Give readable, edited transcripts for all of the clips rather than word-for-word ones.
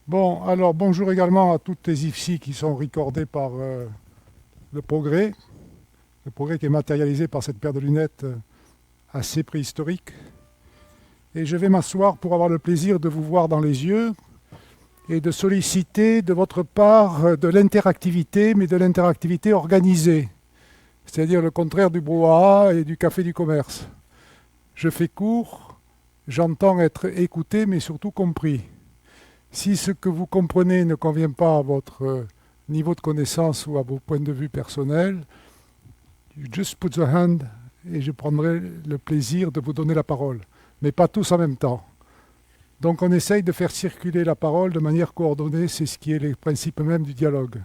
Bon, alors bonjour également à toutes les IFSI qui sont recordées par le progrès, le progrès qui est matérialisé par cette paire de lunettes assez préhistorique. Et je vais m'asseoir pour avoir le plaisir de vous voir dans les yeux et de solliciter de votre part de l'interactivité, mais de l'interactivité organisée, c'est-à-dire le contraire du brouhaha et du café du commerce. Je fais court, j'entends être écouté, mais surtout compris. Si ce que vous comprenez ne convient pas à votre niveau de connaissance ou à vos points de vue personnels, just put the hand et je prendrai le plaisir de vous donner la parole. Mais pas tous en même temps. Donc on essaye de faire circuler la parole de manière coordonnée, c'est ce qui est le principe même du dialogue.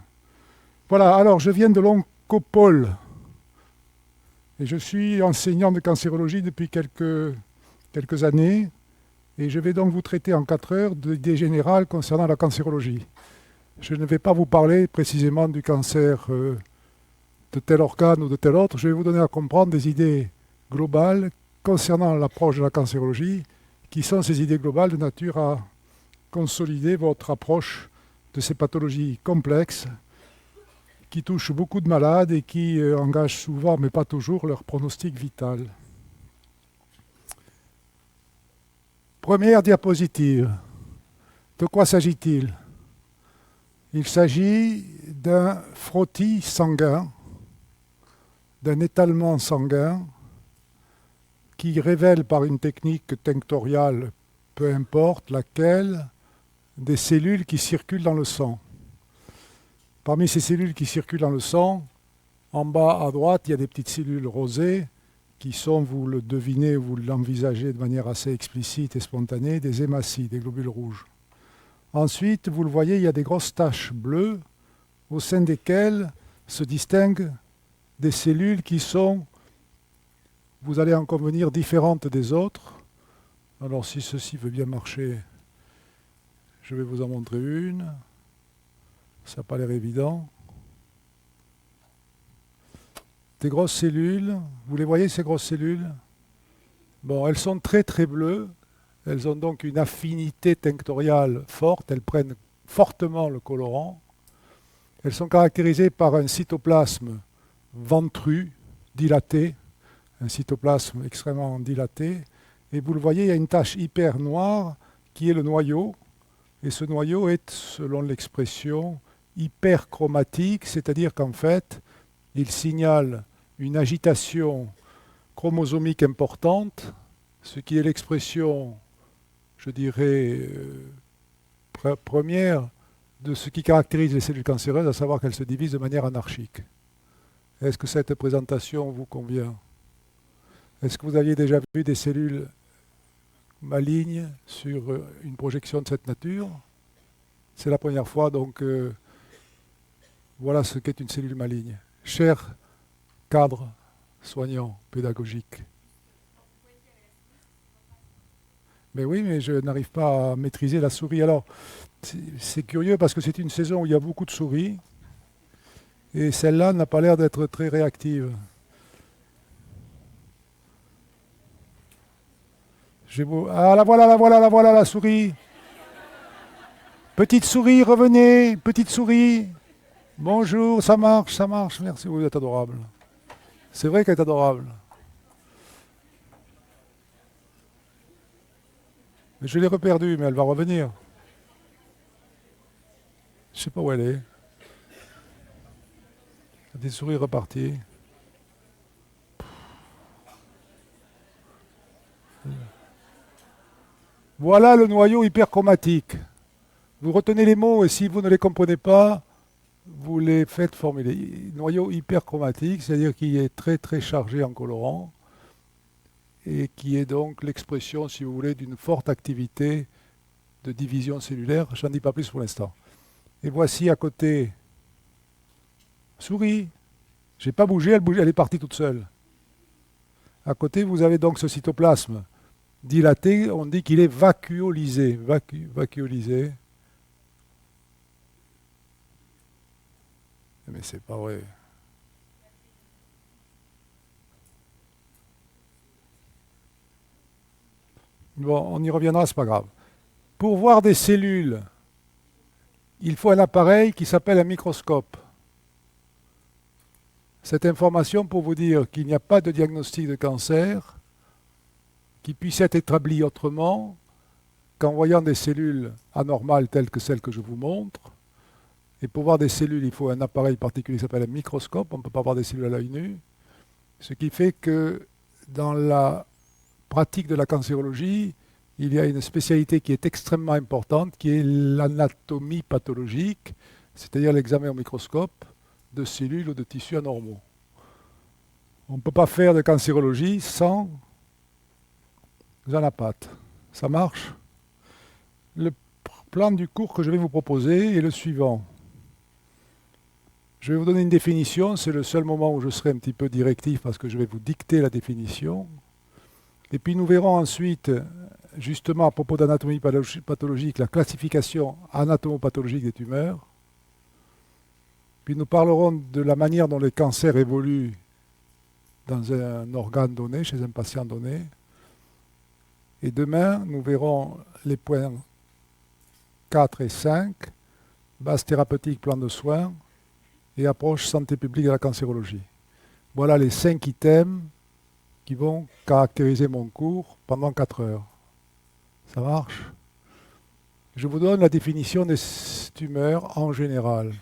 Voilà, alors je viens de l'Oncopole et je suis enseignant de cancérologie depuis quelques années et je vais donc vous traiter en 4 heures d'idées générales concernant la cancérologie. Je ne vais pas vous parler précisément du cancer de tel organe ou de tel autre. Je vais vous donner à comprendre des idées globales concernant l'approche de la cancérologie, qui sont ces idées globales de nature à consolider votre approche de ces pathologies complexes qui touchent beaucoup de malades et qui engagent souvent, mais pas toujours, leur pronostic vital. Première diapositive. De quoi s'agit-il? Il s'agit d'un frottis sanguin, d'un étalement sanguin qui révèle par une technique tinctoriale, peu importe laquelle, des cellules qui circulent dans le sang. Parmi ces cellules qui circulent dans le sang, en bas à droite, il y a des petites cellules rosées qui sont, vous le devinez, vous l'envisagez de manière assez explicite et spontanée, des hématies, des globules rouges. Ensuite, vous le voyez, il y a des grosses taches bleues au sein desquelles se distinguent des cellules qui sont, vous allez en convenir, différentes des autres. Alors si ceci veut bien marcher, je vais vous en montrer une. Ça n'a pas l'air évident. Des grosses cellules, vous les voyez ces grosses cellules? Bon, elles sont très très bleues, elles ont donc une affinité tinctoriale forte, elles prennent fortement le colorant. Elles sont caractérisées par un cytoplasme ventru, dilaté, un cytoplasme extrêmement dilaté. Et vous le voyez, il y a une tache hyper noire qui est le noyau. Et ce noyau est, selon l'expression, hyperchromatique, c'est-à-dire qu'en fait, il signale une agitation chromosomique importante, ce qui est l'expression, je dirais, première de ce qui caractérise les cellules cancéreuses, à savoir qu'elles se divisent de manière anarchique. Est-ce que cette présentation vous convient? Est-ce que vous aviez déjà vu des cellules malignes sur une projection de cette nature? C'est la première fois, donc voilà ce qu'est une cellule maligne. Cher cadre soignant, pédagogique. Mais oui, mais je n'arrive pas à maîtriser la souris. Alors, c'est curieux parce que c'est une saison où il y a beaucoup de souris et celle-là n'a pas l'air d'être très réactive. Ah, la voilà, la souris. Petite souris, revenez, petite souris. Bonjour, ça marche, merci, vous êtes adorable. C'est vrai qu'elle est adorable. Mais je l'ai reperdue, mais elle va revenir. Je ne sais pas où elle est. Des souris reparties. Voilà le noyau hyperchromatique. Vous retenez les mots et si vous ne les comprenez pas, vous les faites formuler. Noyau hyperchromatique, c'est-à-dire qu'il est très très chargé en colorant et qui est donc l'expression, si vous voulez, d'une forte activité de division cellulaire. J'en dis pas plus pour l'instant. Et voici à côté, souris. J'ai pas bougé, elle est partie toute seule. À côté, vous avez donc ce cytoplasme dilaté, on dit qu'il est vacuolisé. Vacuolisé. Mais c'est pas vrai. Bon, on y reviendra, c'est pas grave. Pour voir des cellules il faut un appareil qui s'appelle un microscope. Cette information pour vous dire qu'il n'y a pas de diagnostic de cancer qui puisse être établi autrement qu'en voyant des cellules anormales telles que celles que je vous montre. Et pour voir des cellules, il faut un appareil particulier qui s'appelle un microscope. On ne peut pas voir des cellules à l'œil nu. Ce qui fait que dans la pratique de la cancérologie, il y a une spécialité qui est extrêmement importante, qui est l'anatomie pathologique, c'est-à-dire l'examen au microscope de cellules ou de tissus anormaux. On ne peut pas faire de cancérologie sans anapathes. Ça marche? Le plan du cours que je vais vous proposer est le suivant. Je vais vous donner une définition, c'est le seul moment où je serai un petit peu directif parce que je vais vous dicter la définition. Et puis nous verrons ensuite, justement à propos d'anatomie pathologique, la classification anatomopathologique des tumeurs. Puis nous parlerons de la manière dont les cancers évoluent dans un organe donné, chez un patient donné. Et demain, nous verrons les points 4 et 5, base thérapeutique, plan de soins, et approche santé publique de la cancérologie. Voilà les 5 items qui vont caractériser mon cours pendant 4 heures. Ça marche? Je vous donne la définition des tumeurs en général.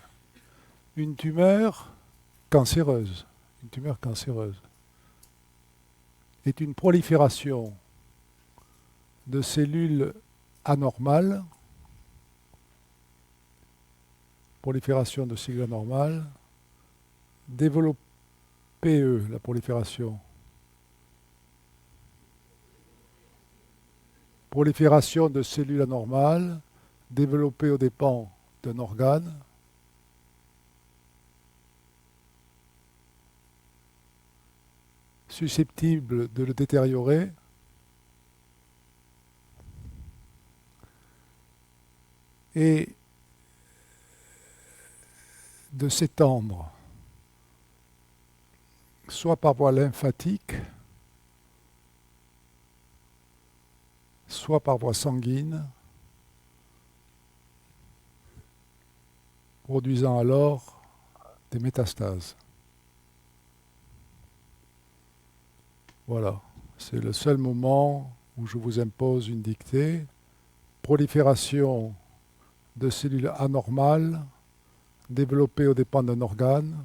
Une tumeur cancéreuse est une prolifération de cellules anormales, développer la prolifération de cellules anormales développées aux dépens d'un organe susceptible de le détériorer et de s'étendre soit par voie lymphatique, soit par voie sanguine, produisant alors des métastases. Voilà, c'est le seul moment où je vous impose une dictée. Prolifération de cellules anormales développées aux dépens d'un organe,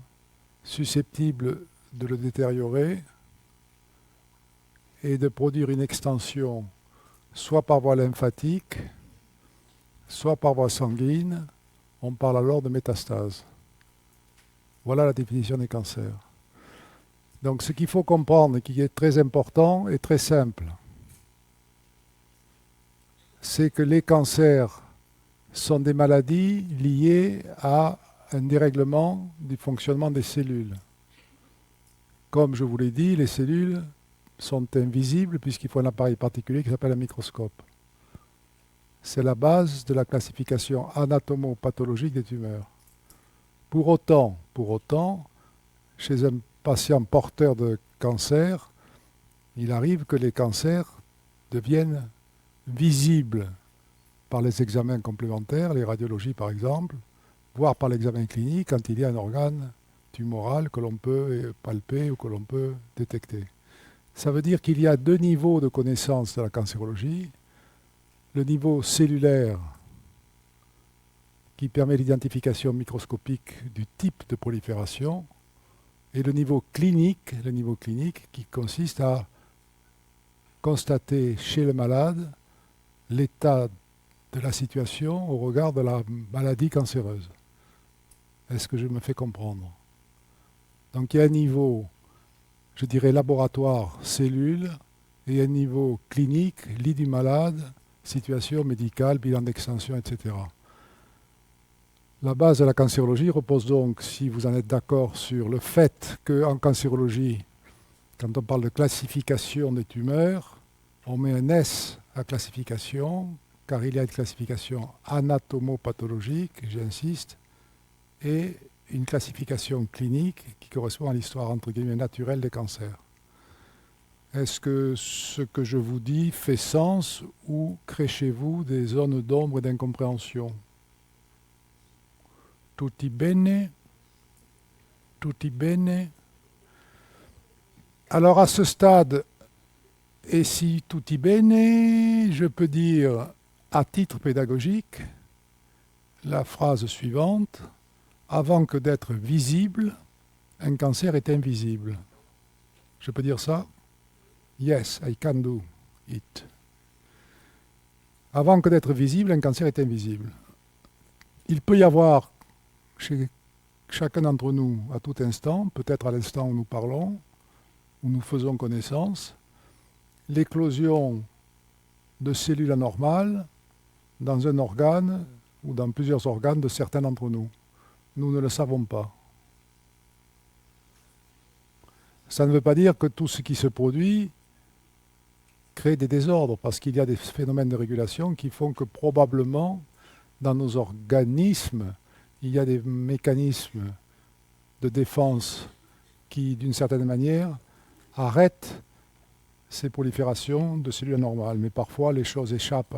susceptibles de le détériorer et de produire une extension soit par voie lymphatique, soit par voie sanguine. On parle alors de métastase. Voilà la définition des cancers. Donc ce qu'il faut comprendre et qui est très important et très simple, c'est que les cancers sont des maladies liées à un dérèglement du fonctionnement des cellules. Comme je vous l'ai dit, les cellules sont invisibles puisqu'il faut un appareil particulier qui s'appelle un microscope. C'est la base de la classification anatomopathologique des tumeurs. Pour autant, chez un patient porteur de cancer, il arrive que les cancers deviennent visibles par les examens complémentaires, les radiologies par exemple, voire par l'examen clinique quand il y a un organe tumoral que l'on peut palper ou que l'on peut détecter. Ça veut dire qu'il y a 2 niveaux de connaissance de la cancérologie. Le niveau cellulaire qui permet l'identification microscopique du type de prolifération et le niveau clinique qui consiste à constater chez le malade l'état de la situation au regard de la maladie cancéreuse. Est-ce que je me fais comprendre? Donc il y a un niveau, je dirais, laboratoire, cellule, et un niveau clinique, lit du malade, situation médicale, bilan d'extension, etc. La base de la cancérologie repose donc, si vous en êtes d'accord, sur le fait qu'en cancérologie, quand on parle de classification des tumeurs, on met un S à classification, car il y a une classification anatomopathologique, j'insiste, et une classification clinique qui correspond à l'histoire entre guillemets naturelle des cancers. Est-ce que ce que je vous dis fait sens ou crée chez vous des zones d'ombre et d'incompréhension? Tutti bene. Tutti bene. Alors à ce stade, et si tutti bene, je peux dire à titre pédagogique la phrase suivante. Avant que d'être visible, un cancer est invisible. Je peux dire ça? Yes, I can do it. Avant que d'être visible, un cancer est invisible. Il peut y avoir chez chacun d'entre nous, à tout instant, peut-être à l'instant où nous parlons, où nous faisons connaissance, l'éclosion de cellules anormales dans un organe ou dans plusieurs organes de certains d'entre nous. Nous ne le savons pas. Ça ne veut pas dire que tout ce qui se produit crée des désordres, parce qu'il y a des phénomènes de régulation qui font que probablement, dans nos organismes, il y a des mécanismes de défense qui, d'une certaine manière, arrêtent ces proliférations de cellules anormales. Mais parfois, les choses échappent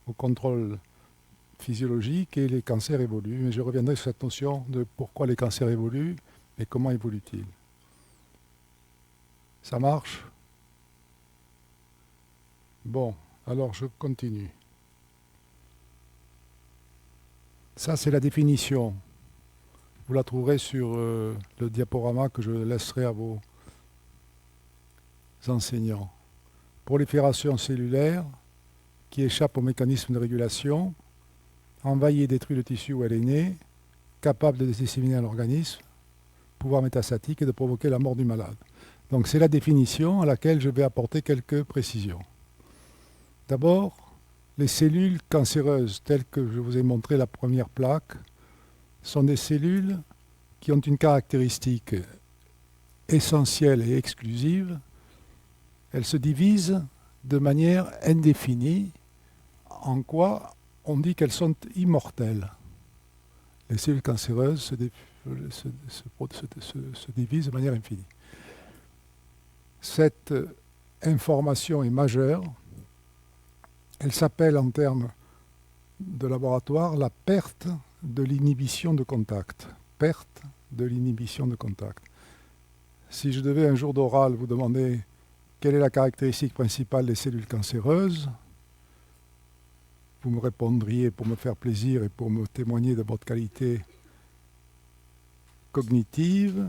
au contrôle physiologique et les cancers évoluent. Mais je reviendrai sur cette notion de pourquoi les cancers évoluent et comment évoluent-ils. Ça marche? Bon, alors je continue. Ça, c'est la définition. Vous la trouverez sur le diaporama que je laisserai à vos enseignants. Prolifération cellulaire qui échappe au mécanisme de régulation, envahit et détruit le tissu où elle est née, capable de disséminer l'organisme, pouvoir métastatique et de provoquer la mort du malade. Donc c'est la définition à laquelle je vais apporter quelques précisions. D'abord, les cellules cancéreuses, telles que je vous ai montré la première plaque, sont des cellules qui ont une caractéristique essentielle et exclusive. Elles se divisent de manière indéfinie, en quoi on dit qu'elles sont immortelles. Les cellules cancéreuses se divisent de manière infinie. Cette information est majeure. Elle s'appelle en termes de laboratoire la perte de l'inhibition de contact. Perte de l'inhibition de contact. Si je devais un jour d'oral vous demander quelle est la caractéristique principale des cellules cancéreuses, vous me répondriez, pour me faire plaisir et pour me témoigner de votre qualité cognitive,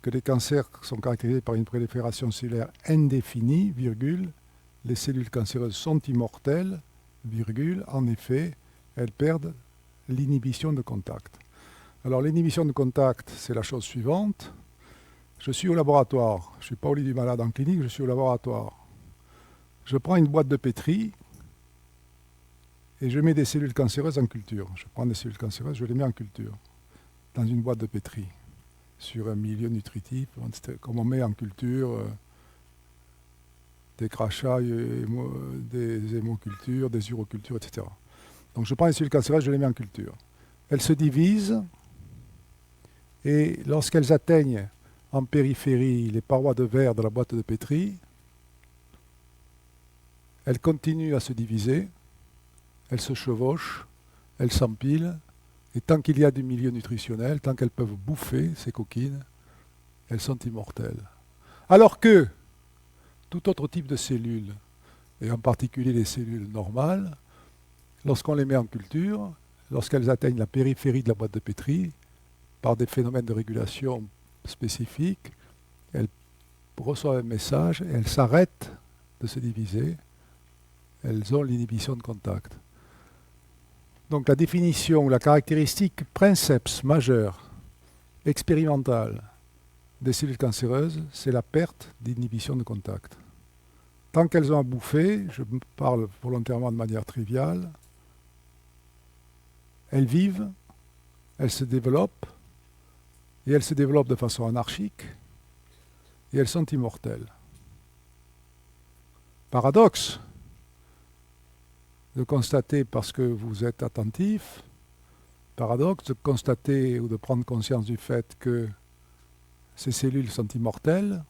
que les cancers sont caractérisés par une prolifération cellulaire indéfinie, virgule, les cellules cancéreuses sont immortelles, virgule, en effet, elles perdent l'inhibition de contact. Alors l'inhibition de contact, c'est la chose suivante. Je suis au laboratoire, je ne suis pas au lit du malade en clinique, je suis au laboratoire. Je prends une boîte de pétri et je mets des cellules cancéreuses en culture. Je prends des cellules cancéreuses, je les mets en culture, dans une boîte de pétri, sur un milieu nutritif, comme on met en culture des crachats, des hémocultures, des urocultures, etc. Donc je prends les cellules cancéreuses, je les mets en culture. Elles se divisent et lorsqu'elles atteignent en périphérie les parois de verre de la boîte de pétri, elles continuent à se diviser, elles se chevauchent, elles s'empilent, et tant qu'il y a du milieu nutritionnel, tant qu'elles peuvent bouffer ces coquines, elles sont immortelles. Alors que tout autre type de cellules, et en particulier les cellules normales, lorsqu'on les met en culture, lorsqu'elles atteignent la périphérie de la boîte de pétri, par des phénomènes de régulation spécifiques, elles reçoivent un message et elles s'arrêtent de se diviser. Elles ont l'inhibition de contact. Donc la définition, la caractéristique princeps majeure, expérimentale des cellules cancéreuses, c'est la perte d'inhibition de contact. Tant qu'elles ont à bouffer, je parle volontairement de manière triviale, elles vivent, elles se développent, et elles se développent de façon anarchique, et elles sont immortelles. Paradoxe de constater, parce que vous êtes attentif, paradoxe de constater ou de prendre conscience du fait que ces cellules sont immortelles,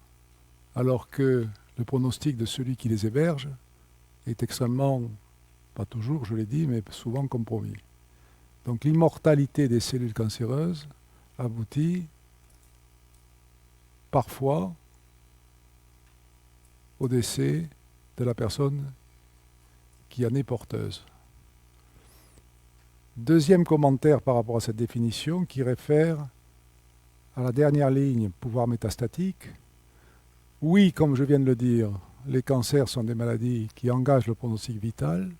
alors que le pronostic de celui qui les héberge est extrêmement, pas toujours, je l'ai dit, mais souvent compromis. Donc l'immortalité des cellules cancéreuses aboutit parfois au décès de la personne qui en est porteuse. Deuxième commentaire par rapport à cette définition qui réfère à la dernière ligne, pouvoir métastatique. Oui, comme je viens de le dire, les cancers sont des maladies qui engagent le pronostic vital,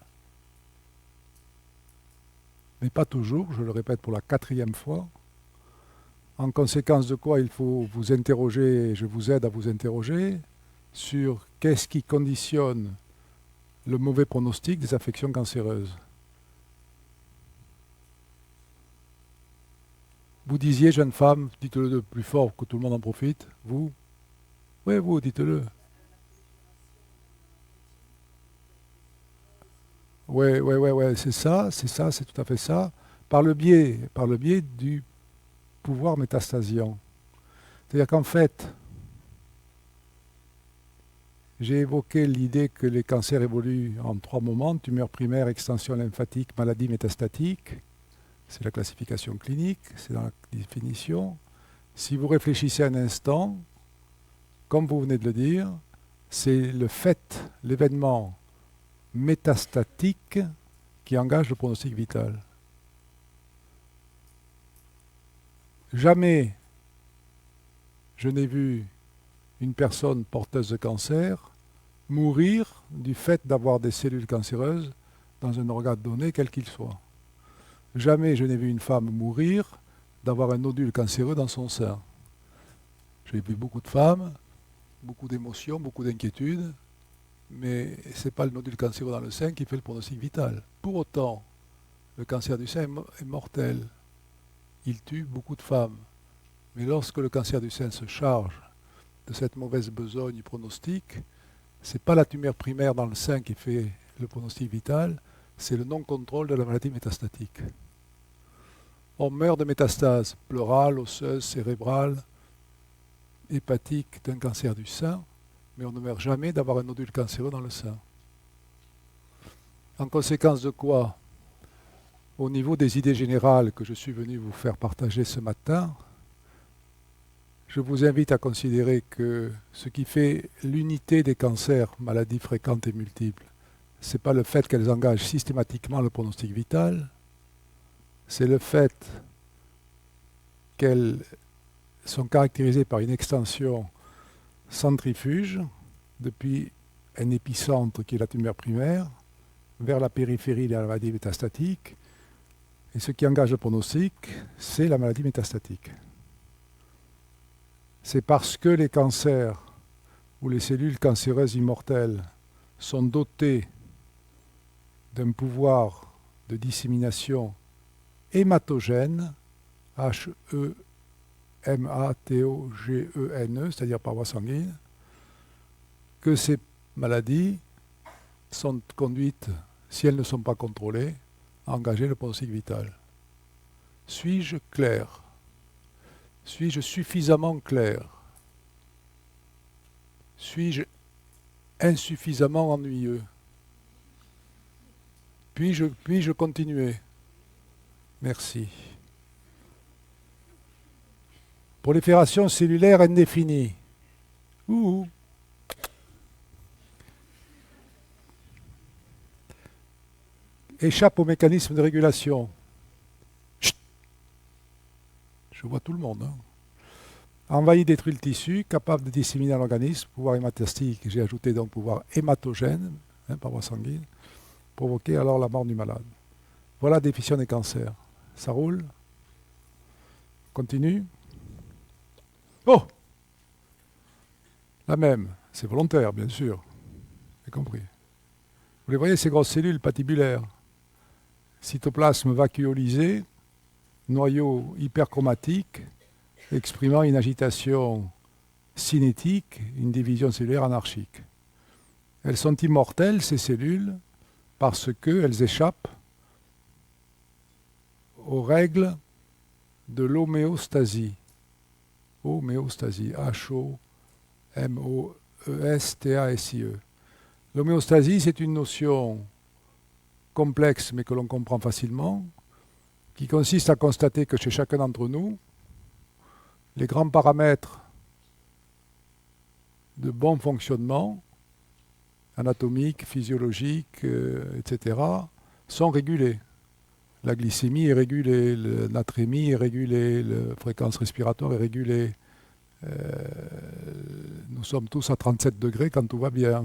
mais pas toujours, je le répète pour la 4e fois. En conséquence de quoi il faut vous interroger, je vous aide à vous interroger, sur qu'est-ce qui conditionne le mauvais pronostic des affections cancéreuses. Vous disiez, jeune femme, dites-le de plus fort que tout le monde en profite, vous? Oui, vous, dites-le. Oui, c'est ça, c'est tout à fait ça. Par le biais du pouvoir métastasiant. C'est-à-dire qu'en fait, j'ai évoqué l'idée que les cancers évoluent en 3 moments, tumeur primaire, extension lymphatique, maladie métastatique. C'est la classification clinique, c'est dans la définition. Si vous réfléchissez un instant, comme vous venez de le dire, c'est le fait, l'événement métastatique qui engage le pronostic vital. Jamais je n'ai vu une personne porteuse de cancer mourir du fait d'avoir des cellules cancéreuses dans un organe donné, quel qu'il soit. Jamais je n'ai vu une femme mourir d'avoir un nodule cancéreux dans son sein. J'ai vu beaucoup de femmes, beaucoup d'émotions, beaucoup d'inquiétudes, mais ce n'est pas le nodule cancéreux dans le sein qui fait le pronostic vital. Pour autant, le cancer du sein est mortel. Il tue beaucoup de femmes. Mais lorsque le cancer du sein se charge de cette mauvaise besogne pronostique, ce n'est pas la tumeur primaire dans le sein qui fait le pronostic vital, c'est le non-contrôle de la maladie métastatique. On meurt de métastases pleurales, osseuses, cérébrales, hépatiques d'un cancer du sein, mais on ne meurt jamais d'avoir un nodule cancéreux dans le sein. En conséquence de quoi, au niveau des idées générales que je suis venu vous faire partager ce matin, je vous invite à considérer que ce qui fait l'unité des cancers, maladies fréquentes et multiples, ce n'est pas le fait qu'elles engagent systématiquement le pronostic vital, c'est le fait qu'elles sont caractérisées par une extension centrifuge depuis un épicentre qui est la tumeur primaire vers la périphérie de la maladie métastatique. Et ce qui engage le pronostic, c'est la maladie métastatique. C'est parce que les cancers ou les cellules cancéreuses immortelles sont dotées d'un pouvoir de dissémination hématogène, H-E-M-A-T-O-G-E-N-E, c'est-à-dire par voie sanguine, que ces maladies sont conduites, si elles ne sont pas contrôlées, à engager le pronostic vital. Suis-je clair? Suis-je suffisamment clair? Suis-je insuffisamment ennuyeux? Puis-je continuer? Merci. Prolifération cellulaire indéfinie. Ouh. Échappe au mécanisme de régulation. Chut. Je vois tout le monde. Envahit, détruit le tissu, capable de disséminer l'organisme, pouvoir hématastique, j'ai ajouté donc pouvoir hématogène, par voie sanguine, provoquer alors la mort du malade. Voilà la définition des cancers. Ça roule? Continue? Oh! La même, c'est volontaire, bien sûr. J'ai compris. Vous les voyez, ces grosses cellules patibulaires. Cytoplasme vacuolisé, noyau hyperchromatique, exprimant une agitation cinétique, une division cellulaire anarchique. Elles sont immortelles, ces cellules, parce qu'elles échappent aux règles de l'homéostasie. Homéostasie, H-O-M-O-E-S-T-A-S-I-E. L'homéostasie, c'est une notion complexe, mais que l'on comprend facilement, qui consiste à constater que chez chacun d'entre nous, les grands paramètres de bon fonctionnement, anatomiques, physiologiques, etc., sont régulés. La glycémie est régulée, la natrémie est régulée, la fréquence respiratoire est régulée. Nous sommes tous à 37 degrés quand tout va bien.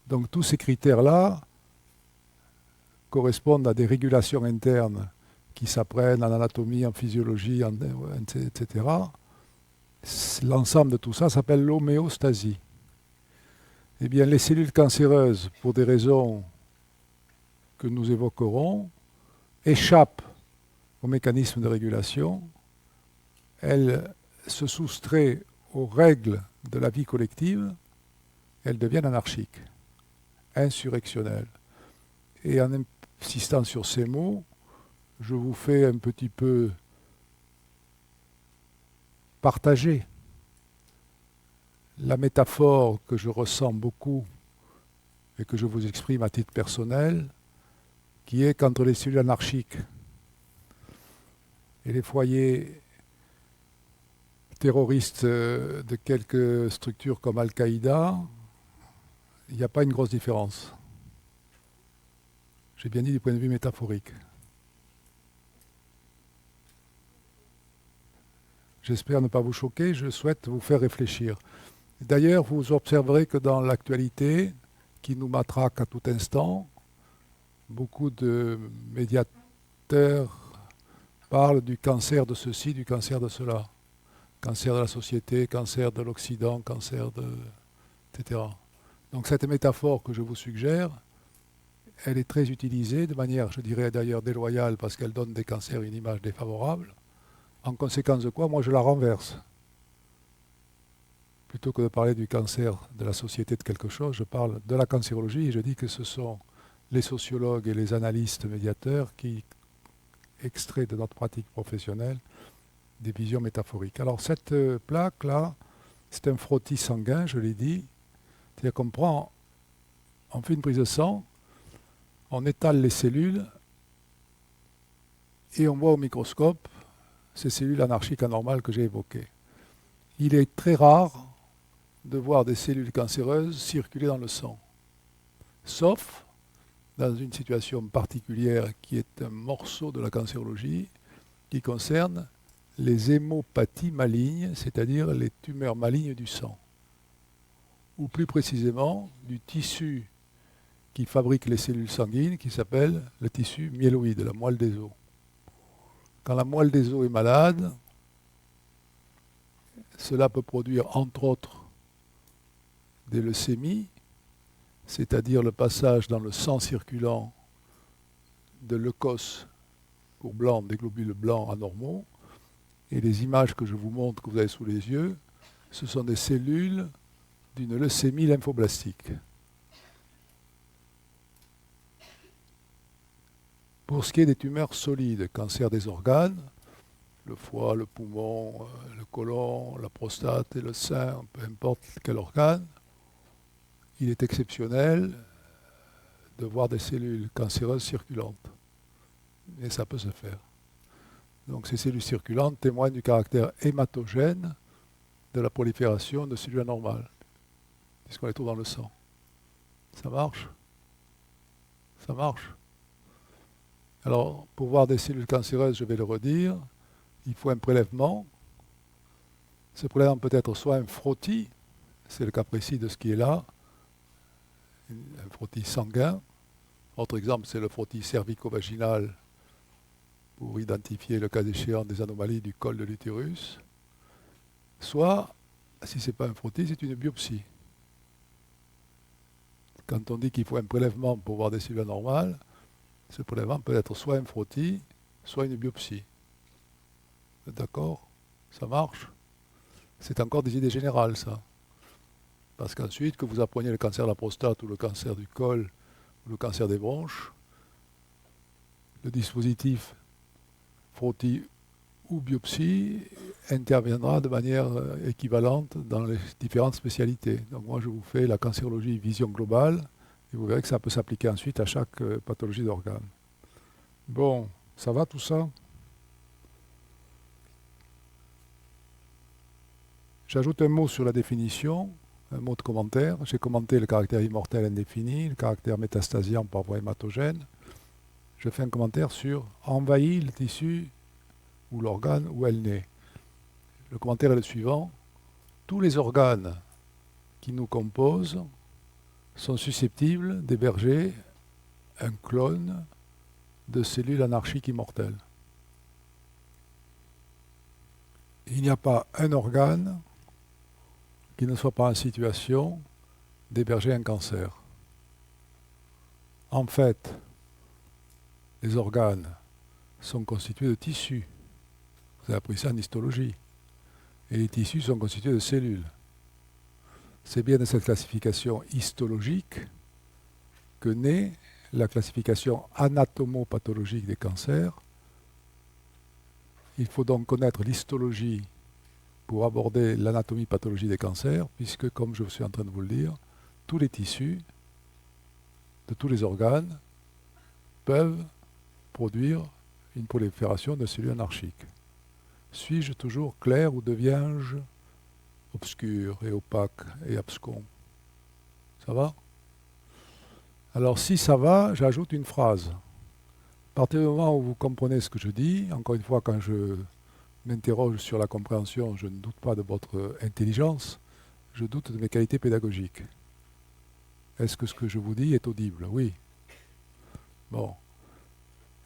Donc tous ces critères-là correspondent à des régulations internes qui s'apprennent en anatomie, en physiologie, etc. L'ensemble de tout ça s'appelle l'homéostasie. Eh bien, les cellules cancéreuses, pour des raisons que nous évoquerons, échappent au mécanisme de régulation. Elles se soustraient aux règles de la vie collective. Elles deviennent anarchiques, insurrectionnelles. Et en insistant sur ces mots, je vous fais un petit peu partager la métaphore que je ressens beaucoup et que je vous exprime à titre personnel, qui est qu'entre les cellules anarchiques et les foyers terroristes de quelques structures comme Al-Qaïda, il n'y a pas une grosse différence. J'ai bien dit du point de vue métaphorique. J'espère ne pas vous choquer, je souhaite vous faire réfléchir. D'ailleurs, vous observerez que dans l'actualité, qui nous matraque à tout instant, beaucoup de médiateurs parlent du cancer de ceci, du cancer de cela. Cancer de la société, cancer de l'Occident, cancer de... etc. Donc cette métaphore que je vous suggère, elle est très utilisée de manière, je dirais d'ailleurs déloyale, parce qu'elle donne des cancers une image défavorable. En conséquence de quoi, moi je la renverse. Plutôt que de parler du cancer de la société de quelque chose, je parle de la cancérologie et je dis que ce sont les sociologues et les analystes médiateurs qui extraient de notre pratique professionnelle des visions métaphoriques. Alors cette plaque-là, c'est un frottis sanguin, je l'ai dit. C'est-à-dire qu'on on fait une prise de sang, on étale les cellules et on voit au microscope ces cellules anarchiques anormales que j'ai évoquées. Il est très rare de voir des cellules cancéreuses circuler dans le sang, sauf dans une situation particulière qui est un morceau de la cancérologie qui concerne les hémopathies malignes, c'est-à-dire les tumeurs malignes du sang, ou plus précisément du tissu qui fabrique les cellules sanguines qui s'appelle le tissu myéloïde, la moelle des os. Quand la moelle des os est malade, cela peut produire entre autres des leucémies, c'est-à-dire le passage dans le sang circulant de leucos pour blanc, des globules blancs anormaux. Et les images que je vous montre, que vous avez sous les yeux, ce sont des cellules d'une leucémie lymphoblastique. Pour ce qui est des tumeurs solides, cancer des organes, le foie, le poumon, le côlon, la prostate et le sein, peu importe quel organe, il est exceptionnel de voir des cellules cancéreuses circulantes. Et ça peut se faire. Donc ces cellules circulantes témoignent du caractère hématogène de la prolifération de cellules anormales, puisqu'on les trouve dans le sang. Ça marche? Ça marche? Alors, pour voir des cellules cancéreuses, je vais le redire, il faut un prélèvement. Ce prélèvement peut être soit un frottis, c'est le cas précis de ce qui est là, un frottis sanguin. Autre exemple, c'est le frottis cervico-vaginal pour identifier le cas échéant des anomalies du col de l'utérus. Soit, si ce n'est pas un frottis, c'est une biopsie. Quand on dit qu'il faut un prélèvement pour voir des cellules anormales, ce prélèvement peut être soit un frottis, soit une biopsie. D'accord? Ça marche? C'est encore des idées générales, ça. Parce qu'ensuite, que vous appreniez le cancer de la prostate ou le cancer du col ou le cancer des bronches, le dispositif frottis ou biopsie interviendra de manière équivalente dans les différentes spécialités. Donc moi, je vous fais la cancérologie vision globale et vous verrez que ça peut s'appliquer ensuite à chaque pathologie d'organe. Bon. Ça va tout ça? J'ajoute un mot sur la définition, un mot de commentaire. J'ai commenté le caractère immortel indéfini, le caractère métastasiant par voie hématogène. Je fais un commentaire sur envahit le tissu ou l'organe où elle naît. Le commentaire est le suivant. Tous les organes qui nous composent sont susceptibles d'héberger un clone de cellules anarchiques immortelles. Il n'y a pas un organe qui ne soit pas en situation d'héberger un cancer. En fait, les organes sont constitués de tissus. Vous avez appris ça en histologie. Et les tissus sont constitués de cellules. C'est bien de cette classification histologique que naît la classification anatomopathologique des cancers. Il faut donc connaître l'histologie pour aborder l'anatomie pathologie des cancers, puisque, comme je suis en train de vous le dire, tous les tissus de tous les organes peuvent produire une prolifération de cellules anarchiques. Suis-je toujours clair ou deviens-je obscur et opaque et abscon? Ça va? Alors si ça va, j'ajoute une phrase. À partir du moment où vous comprenez ce que je dis, encore une fois, quand je m'interroge sur la compréhension, je ne doute pas de votre intelligence, je doute de mes qualités pédagogiques. Est-ce que ce que je vous dis est audible? Oui. Bon.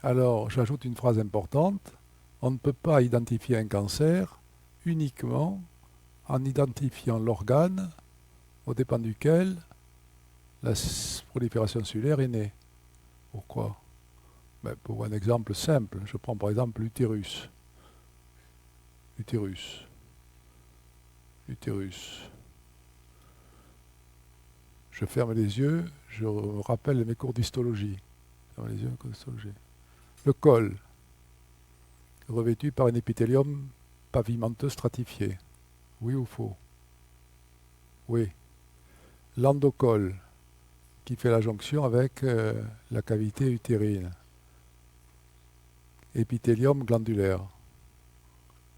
Alors, j'ajoute une phrase importante. On ne peut pas identifier un cancer uniquement en identifiant l'organe au dépend duquel la prolifération cellulaire est née. Pourquoi? Pour un exemple simple, je prends par exemple l'utérus. Utérus. Je ferme les yeux, je rappelle mes cours d'histologie. Ferme les yeux, cours d'histologie. Le col, revêtu par un épithélium pavimenteux stratifié. Oui ou faux? Oui. L'endocole, qui fait la jonction avec la cavité utérine. Épithélium glandulaire,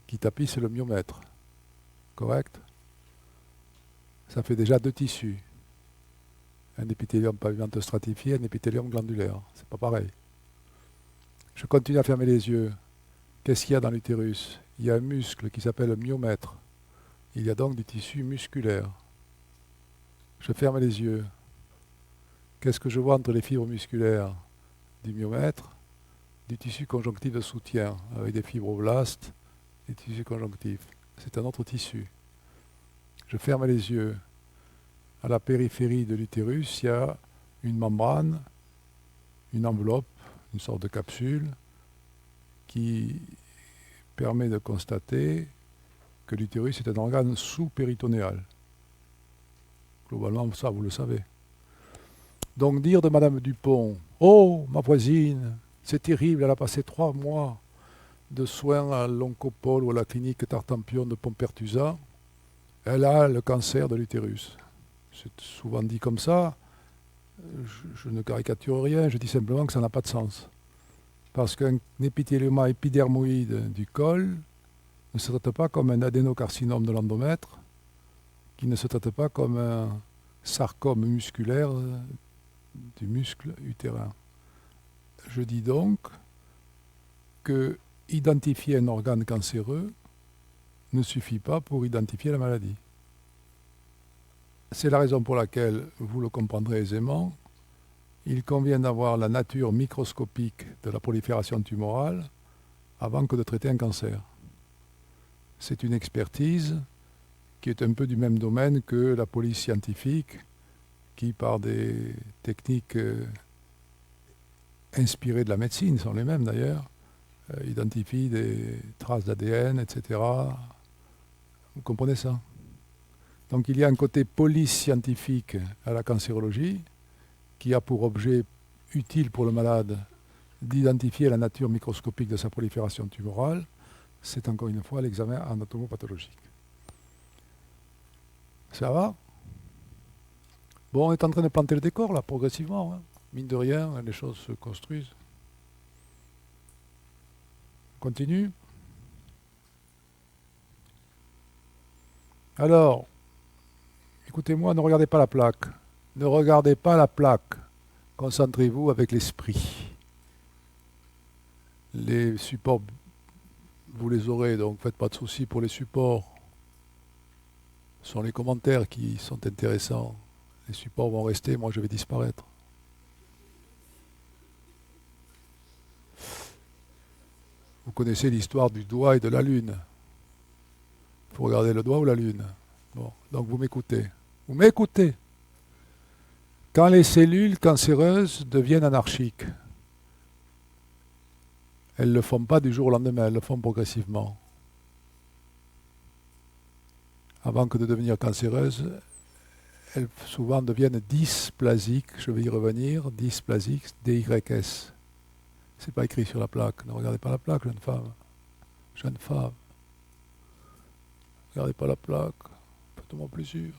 qui tapisse le myomètre. Correct? Ça fait déjà deux tissus. Un épithélium pavimenteux stratifié, un épithélium glandulaire. C'est pas pareil. Je continue à fermer les yeux. Qu'est-ce qu'il y a dans l'utérus? Il y a un muscle qui s'appelle le myomètre. Il y a donc du tissu musculaire. Je ferme les yeux. Qu'est-ce que je vois entre les fibres musculaires du myomètre? Du tissu conjonctif de soutien, avec des fibroblastes, des tissus conjonctifs. C'est un autre tissu. Je ferme les yeux. À la périphérie de l'utérus, il y a une membrane, une enveloppe, une sorte de capsule, qui permet de constater que l'utérus est un organe sous-péritonéal. Globalement, ça, vous le savez. Donc dire de Madame Dupont, « Oh, ma voisine, c'est terrible, elle a passé 3 mois de soins à l'oncopole ou à la clinique Tartampion de Pompertusa, elle a le cancer de l'utérus. » C'est souvent dit comme ça, je ne caricature rien, je dis simplement que ça n'a pas de sens. Parce qu'un épithélioma épidermoïde du col ne se traite pas comme un adénocarcinome de l'endomètre, qui ne se traite pas comme un sarcome musculaire du muscle utérin. Je dis donc que identifier un organe cancéreux ne suffit pas pour identifier la maladie. C'est la raison pour laquelle, vous le comprendrez aisément, il convient d'avoir la nature microscopique de la prolifération tumorale avant que de traiter un cancer. C'est une expertise qui est un peu du même domaine que la police scientifique, qui par des techniques inspirées de la médecine, sont les mêmes d'ailleurs, identifie des traces d'ADN, etc. Vous comprenez ça? Donc il y a un côté police scientifique à la cancérologie qui a pour objet utile pour le malade d'identifier la nature microscopique de sa prolifération tumorale. C'est encore une fois l'examen anatomopathologique. Ça va? Bon, on est en train de planter le décor là, progressivement. Hein. Mine de rien, les choses se construisent. Continue. Alors, écoutez-moi, ne regardez pas la plaque. Ne regardez pas la plaque. Concentrez-vous avec l'esprit. Les supports, vous les aurez, donc faites pas de soucis pour les supports. Ce sont les commentaires qui sont intéressants. Les supports vont rester, moi je vais disparaître. Vous connaissez l'histoire du doigt et de la lune. Il faut regarder le doigt ou la lune. Bon, donc vous m'écoutez. Vous m'écoutez. Quand les cellules cancéreuses deviennent anarchiques, elles ne le font pas du jour au lendemain, elles le font progressivement. Avant que de devenir cancéreuses, elles souvent deviennent dysplasiques, je vais y revenir, dysplasiques, DYS. C'est pas écrit sur la plaque, ne regardez pas la plaque, jeune femme. Jeune femme. Regardez pas la plaque, faites-moi plaisir.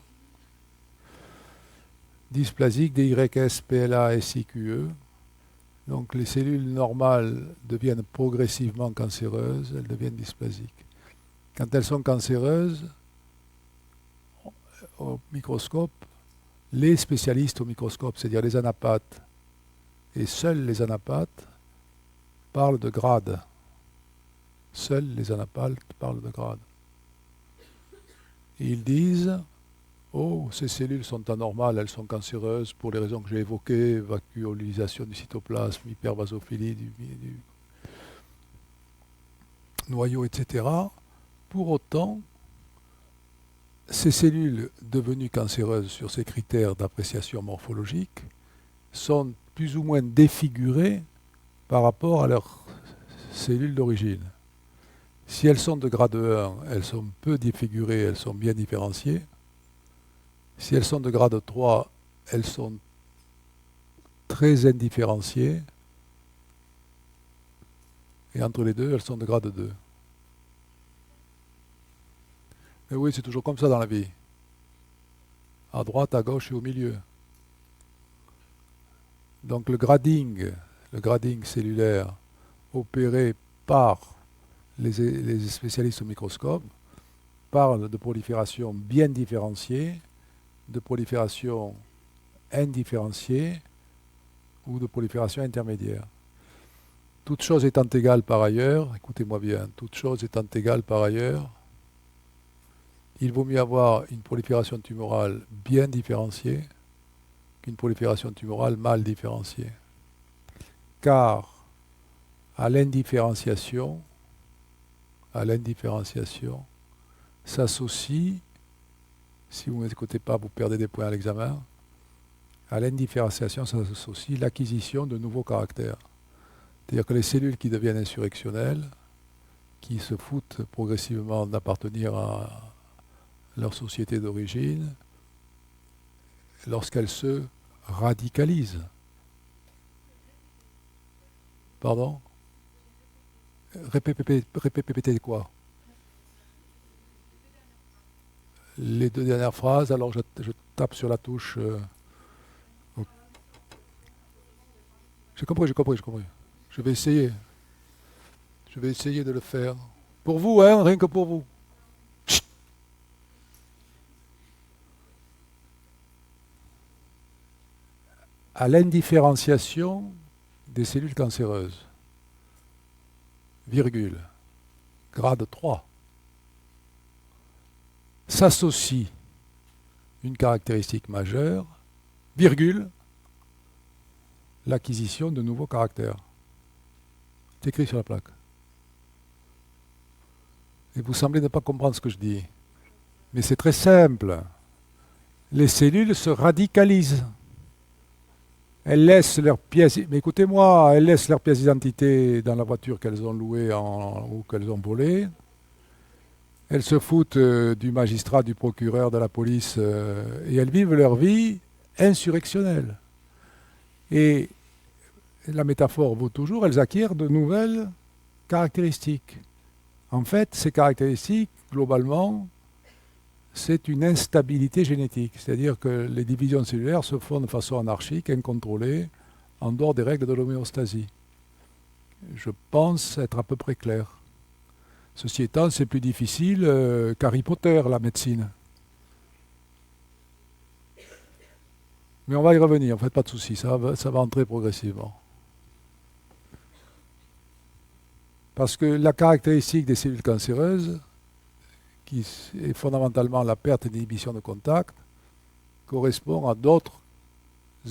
Dysplasique, DYS, PLA, SIQE. Donc les cellules normales deviennent progressivement cancéreuses, elles deviennent dysplasiques. Quand elles sont cancéreuses, au microscope, les spécialistes au microscope, c'est-à-dire les anapathes, et seuls les anapathes, parlent de grade. Seuls les anapathes parlent de grade. Et ils disent, oh, ces cellules sont anormales, elles sont cancéreuses pour les raisons que j'ai évoquées, vacuolisation du cytoplasme, hypervasophilie du noyau, etc. Pour autant, ces cellules devenues cancéreuses sur ces critères d'appréciation morphologique sont plus ou moins défigurées par rapport à leurs cellules d'origine. Si elles sont de grade 1, elles sont peu défigurées, elles sont bien différenciées. Si elles sont de grade 3, elles sont très indifférenciées. Et entre les deux, elles sont de grade 2. Mais oui, c'est toujours comme ça dans la vie. À droite, à gauche et au milieu. Donc le grading cellulaire opéré par les spécialistes au microscope parle de prolifération bien différenciée, de prolifération indifférenciée ou de prolifération intermédiaire. Toute chose étant égale par ailleurs, écoutez-moi bien, toute chose étant égale par ailleurs, il vaut mieux avoir une prolifération tumorale bien différenciée qu'une prolifération tumorale mal différenciée. Car à l'indifférenciation s'associe, si vous ne m'écoutez pas, vous perdez des points à l'examen, à l'indifférenciation s'associe l'acquisition de nouveaux caractères. C'est-à-dire que les cellules qui deviennent insurrectionnelles, qui se foutent progressivement d'appartenir à leur société d'origine, lorsqu'elles se radicalisent. Pardon ? Répétez quoi ? Les deux dernières phrases, alors je tape sur la touche. J'ai compris. Je vais essayer de le faire. Pour vous, hein, rien que pour vous. Chut. À l'indifférenciation des cellules cancéreuses, virgule, grade 3, s'associe une caractéristique majeure, virgule, l'acquisition de nouveaux caractères. C'est écrit sur la plaque. Et vous semblez ne pas comprendre ce que je dis. Mais c'est très simple. Les cellules se radicalisent. Elles laissent leurs pièces, mais écoutez-moi, elles laissent leurs pièces d'identité dans la voiture qu'elles ont louée ou qu'elles ont volée. Elles se foutent du magistrat, du procureur, de la police, et elles vivent leur vie insurrectionnelle. Et la métaphore vaut toujours, elles acquièrent de nouvelles caractéristiques. En fait, ces caractéristiques, globalement, c'est une instabilité génétique. C'est-à-dire que les divisions cellulaires se font de façon anarchique, incontrôlée, en dehors des règles de l'homéostasie. je pense être à peu près clair. Ceci étant, c'est plus difficile qu'Harry Potter, la médecine. Mais on va y revenir, faites pas de soucis, ça va entrer progressivement. Parce que la caractéristique des cellules cancéreuses, qui est fondamentalement la perte d'inhibition de contact, correspond à d'autres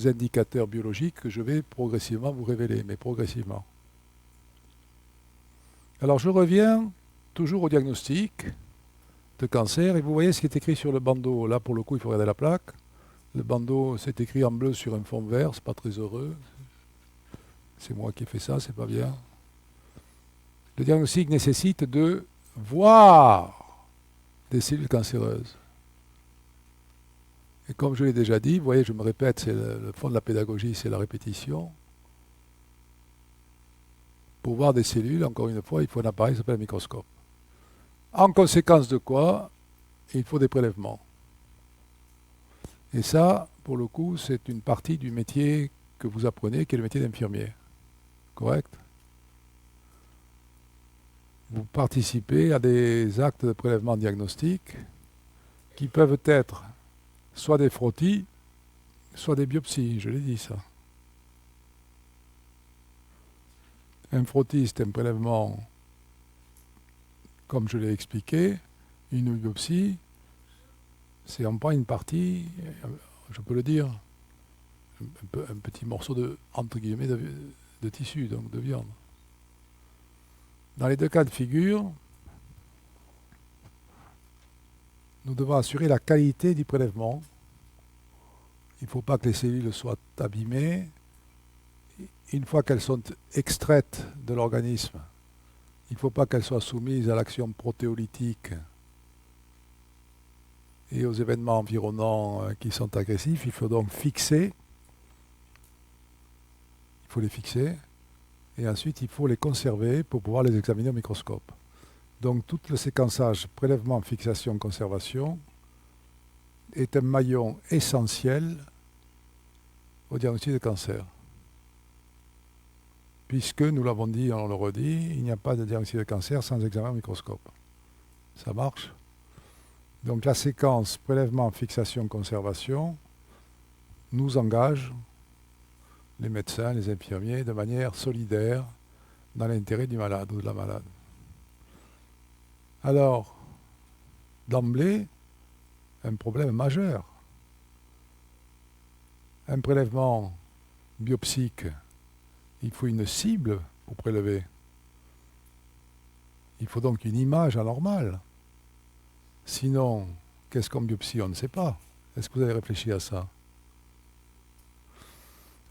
indicateurs biologiques que je vais progressivement vous révéler, mais progressivement. Alors je reviens toujours au diagnostic de cancer, et vous voyez ce qui est écrit sur le bandeau. Là, pour le coup, il faut regarder la plaque. Le bandeau, c'est écrit en bleu sur un fond vert, c'est pas très heureux. C'est moi qui ai fait ça, c'est pas bien. Le diagnostic nécessite de voir des cellules cancéreuses. Et comme je l'ai déjà dit, vous voyez, je me répète, c'est le fond de la pédagogie, c'est la répétition. Pour voir des cellules, encore une fois, il faut un appareil qui s'appelle un microscope. En conséquence de quoi, il faut des prélèvements. Et ça, pour le coup, c'est une partie du métier que vous apprenez, qui est le métier d'infirmier. Correct ? Vous participez à des actes de prélèvement diagnostique qui peuvent être soit des frottis, soit des biopsies, je l'ai dit ça. Un frottis, c'est un prélèvement, comme je l'ai expliqué. Une biopsie, c'est on prend une partie, je peux le dire, un petit morceau de, entre guillemets, de tissu, donc de viande. Dans les deux cas de figure, nous devons assurer la qualité du prélèvement. Il ne faut pas que les cellules soient abîmées. Une fois qu'elles sont extraites de l'organisme, il ne faut pas qu'elles soient soumises à l'action protéolytique et aux événements environnants qui sont agressifs. Il faut donc fixer. Il faut les fixer. Et ensuite, il faut les conserver pour pouvoir les examiner au microscope. Donc, tout le séquençage prélèvement, fixation, conservation est un maillon essentiel au diagnostic de cancer. Puisque, nous l'avons dit, on le redit, il n'y a pas de diagnostic de cancer sans examen au microscope. Ça marche ? Donc, la séquence prélèvement, fixation, conservation nous engage, les médecins, les infirmiers, de manière solidaire dans l'intérêt du malade ou de la malade. Alors, d'emblée, un problème majeur. Un prélèvement biopsique, il faut une cible pour prélever. Il faut donc une image anormale. Sinon, qu'est-ce qu'on biopsie? On ne sait pas. Est-ce que vous avez réfléchi à ça?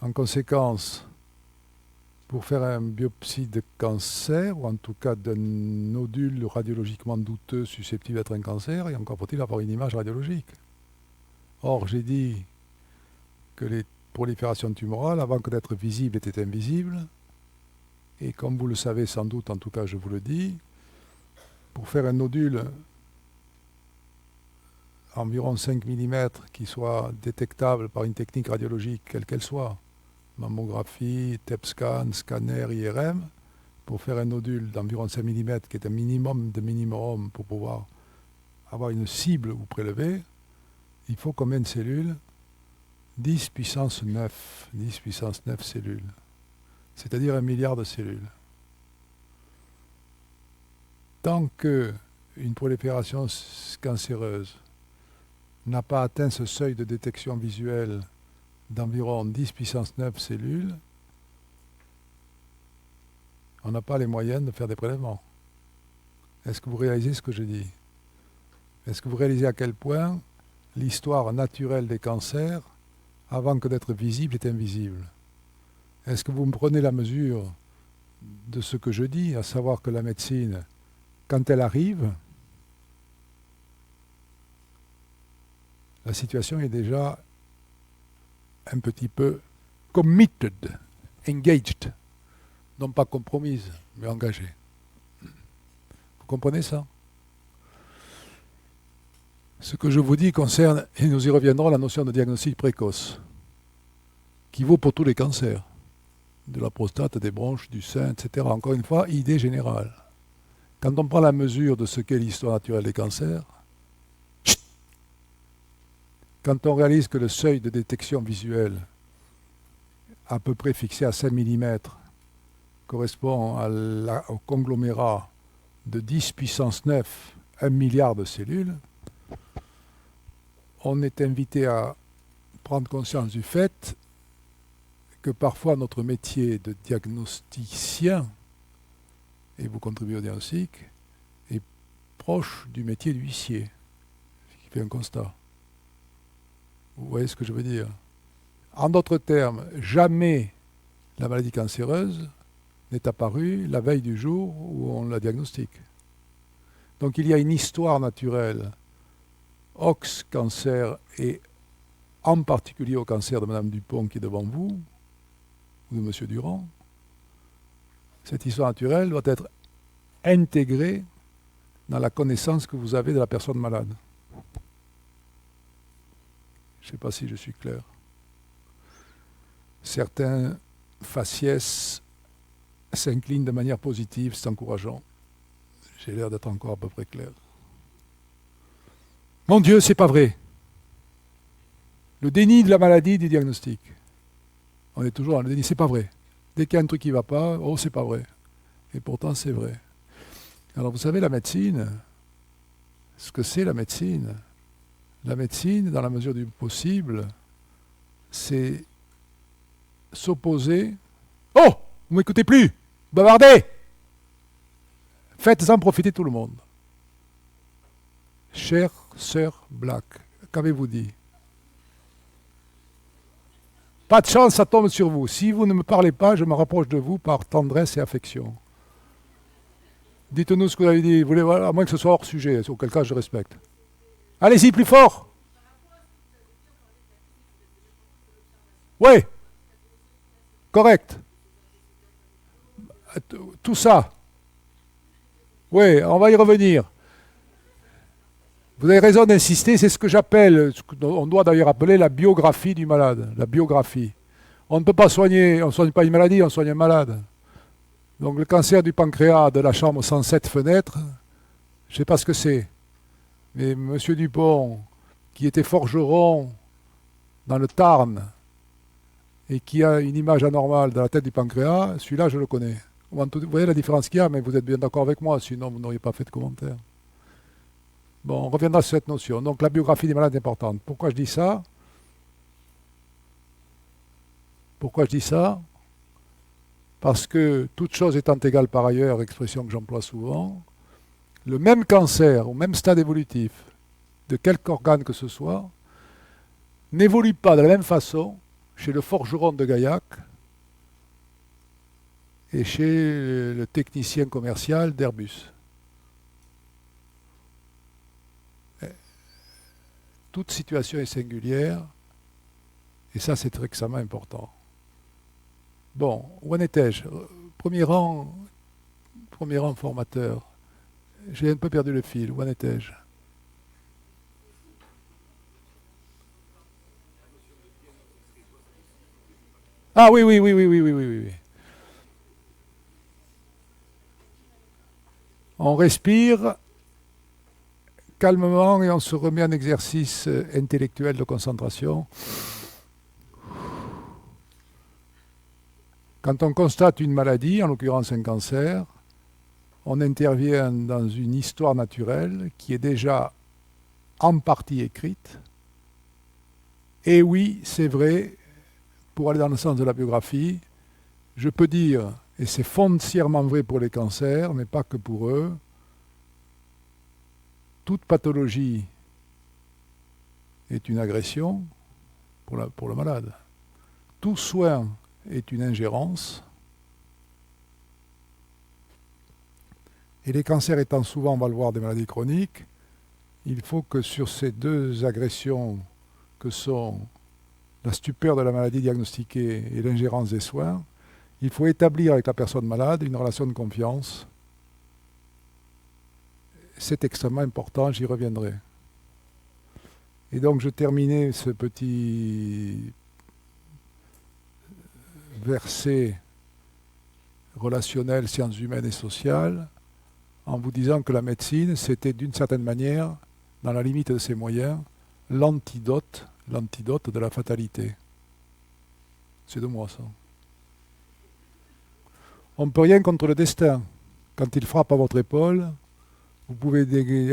En conséquence, pour faire une biopsie de cancer, ou en tout cas d'un nodule radiologiquement douteux susceptible d'être un cancer, et encore faut-il avoir une image radiologique. Or, j'ai dit que les proliférations tumorales, avant que d'être visibles, étaient invisibles. Et comme vous le savez sans doute, en tout cas je vous le dis, pour faire un nodule environ 5 mm qui soit détectable par une technique radiologique, quelle qu'elle soit, mammographie, TEP scan, scanner, IRM, pour faire un nodule d'environ 5 mm, qui est un minimum de minimum pour pouvoir avoir une cible ou prélever, il faut combien de cellules? 10 puissance 9, 10 puissance 9 cellules, c'est-à-dire 1 milliard de cellules. Tant qu'une prolifération cancéreuse n'a pas atteint ce seuil de détection visuelle d'environ 10 puissance 9 cellules, on n'a pas les moyens de faire des prélèvements. Est-ce que vous réalisez ce que je dis? Est-ce que vous réalisez à quel point l'histoire naturelle des cancers, avant que d'être visible, est invisible? Est-ce que vous me prenez la mesure de ce que je dis, à savoir que la médecine, quand elle arrive, la situation est déjà un petit peu committed, engaged, non pas compromise, mais engagée. Vous comprenez ça? Ce que je vous dis concerne, et nous y reviendrons, la notion de diagnostic précoce, qui vaut pour tous les cancers. de la prostate, des bronches, du sein, etc. Encore une fois, idée générale. Quand on prend la mesure de ce qu'est l'histoire naturelle des cancers, quand on réalise que le seuil de détection visuelle, à peu près fixé à 5 mm, correspond au conglomérat de 10 puissance 9, 1 milliard de cellules, on est invité à prendre conscience du fait que parfois notre métier de diagnosticien, et vous contribuez au diagnostic, est proche du métier d'huissier, qui fait un constat. Vous voyez ce que je veux dire? En d'autres termes, jamais la maladie cancéreuse n'est apparue la veille du jour où on la diagnostique. Donc il y a une histoire naturelle, ox cancer, et en particulier au cancer de Madame Dupont qui est devant vous, ou de Monsieur Durand. Cette histoire naturelle doit être intégrée dans la connaissance que vous avez de la personne malade. Je ne sais pas si je suis clair. Certains faciès s'inclinent de manière positive, c'est encourageant. J'ai l'air d'être encore à peu près clair. Mon Dieu, c'est pas vrai. Le déni de la maladie du diagnostic. On est toujours dans le déni, c'est pas vrai. Dès qu'il y a un truc qui ne va pas, oh, c'est pas vrai. Et pourtant, c'est vrai. Alors, vous savez, la médecine, ce que c'est la médecine, dans la mesure du possible, c'est s'opposer. Oh, vous m'écoutez plus, vous bavardez. Faites-en profiter tout le monde. Chère sœur Black, qu'avez-vous dit? Pas de chance, ça tombe sur vous. Si vous ne me parlez pas, je me rapproche de vous par tendresse et affection. Dites-nous ce que vous avez dit, à moins que ce soit hors sujet, auquel cas je respecte. Allez-y, plus fort. Oui, correct. Tout ça. Oui, on va y revenir. Vous avez raison d'insister, c'est ce que j'appelle, on doit d'ailleurs appeler la biographie du malade, la biographie. On ne peut pas soigner, on ne soigne pas une maladie, on soigne un malade. Donc le cancer du pancréas de la chambre 107 fenêtres, je ne sais pas ce que c'est. Mais M. Dupont, qui était forgeron dans le Tarn, et qui a une image anormale dans la tête du pancréas, celui-là je le connais. Vous voyez la différence qu'il y a, mais vous êtes bien d'accord avec moi, sinon vous n'auriez pas fait de commentaire. Bon, on reviendra sur cette notion. Donc la biographie des malades est importante. Pourquoi je dis ça? Parce que toute chose étant égale par ailleurs, expression que j'emploie souvent, le même cancer, au même stade évolutif, de quelque organe que ce soit, n'évolue pas de la même façon chez le forgeron de Gaillac et chez le technicien commercial d'Airbus. Toute situation est singulière, et ça c'est extrêmement important. Bon, où en étais-je? Premier rang formateur. J'ai un peu perdu le fil, où en étais-je? Ah oui. On respire calmement et on se remet en exercice intellectuel de concentration. Quand on constate une maladie, en l'occurrence un cancer, on intervient dans une histoire naturelle qui est déjà en partie écrite. Et oui, c'est vrai, pour aller dans le sens de la biographie, je peux dire, et c'est foncièrement vrai pour les cancers, mais pas que pour eux, toute pathologie est une agression pour le malade. Tout soin est une ingérence. Et les cancers étant souvent, on va le voir, des maladies chroniques, il faut que sur ces deux agressions que sont la stupeur de la maladie diagnostiquée et l'ingérence des soins, il faut établir avec la personne malade une relation de confiance. C'est extrêmement important, j'y reviendrai. Et donc je terminais ce petit verset relationnelles, sciences humaines et sociales, en vous disant que la médecine, c'était d'une certaine manière, dans la limite de ses moyens, l'antidote de la fatalité. C'est de moi, ça. On ne peut rien contre le destin. Quand il frappe à votre épaule, vous pouvez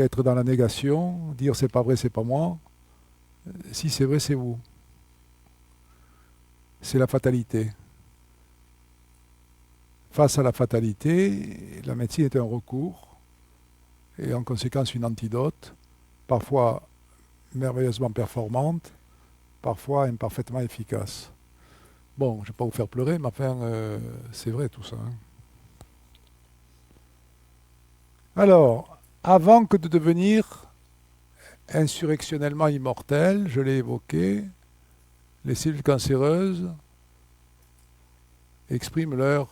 être dans la négation, dire c'est pas vrai, c'est pas moi. Si c'est vrai, c'est vous. C'est la fatalité. Face à la fatalité, la médecine est un recours et en conséquence une antidote, parfois merveilleusement performante, parfois imparfaitement efficace. Bon, je ne vais pas vous faire pleurer, mais enfin, c'est vrai tout ça. Hein. Alors, avant que de devenir insurrectionnellement immortel, je l'ai évoqué, les cellules cancéreuses expriment leur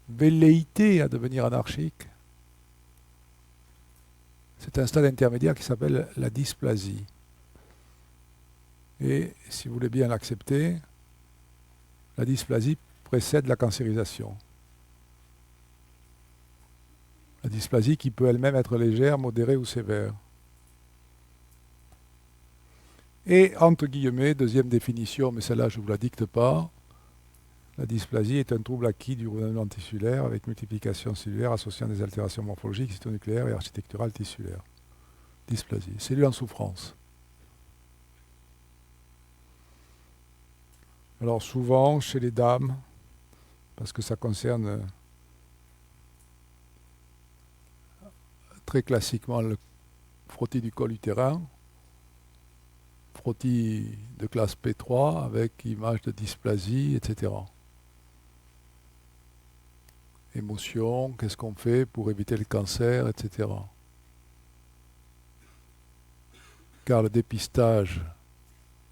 velléité à devenir anarchique. C'est un stade intermédiaire qui s'appelle la dysplasie. Et si vous voulez bien l'accepter, la dysplasie précède la cancérisation. La dysplasie qui peut elle-même être légère, modérée ou sévère. Et, entre guillemets, deuxième définition, mais celle-là je ne vous la dicte pas, la dysplasie est un trouble acquis du renouvellement tissulaire avec multiplication cellulaire associant des altérations morphologiques, cytonucléaires et architecturales tissulaires. Dysplasie, cellule en souffrance. Alors souvent, chez les dames, parce que ça concerne très classiquement le frottis du col utérin, frottis de classe P3 avec image de dysplasie, etc. Émotion, qu'est-ce qu'on fait pour éviter le cancer, etc. Car le dépistage,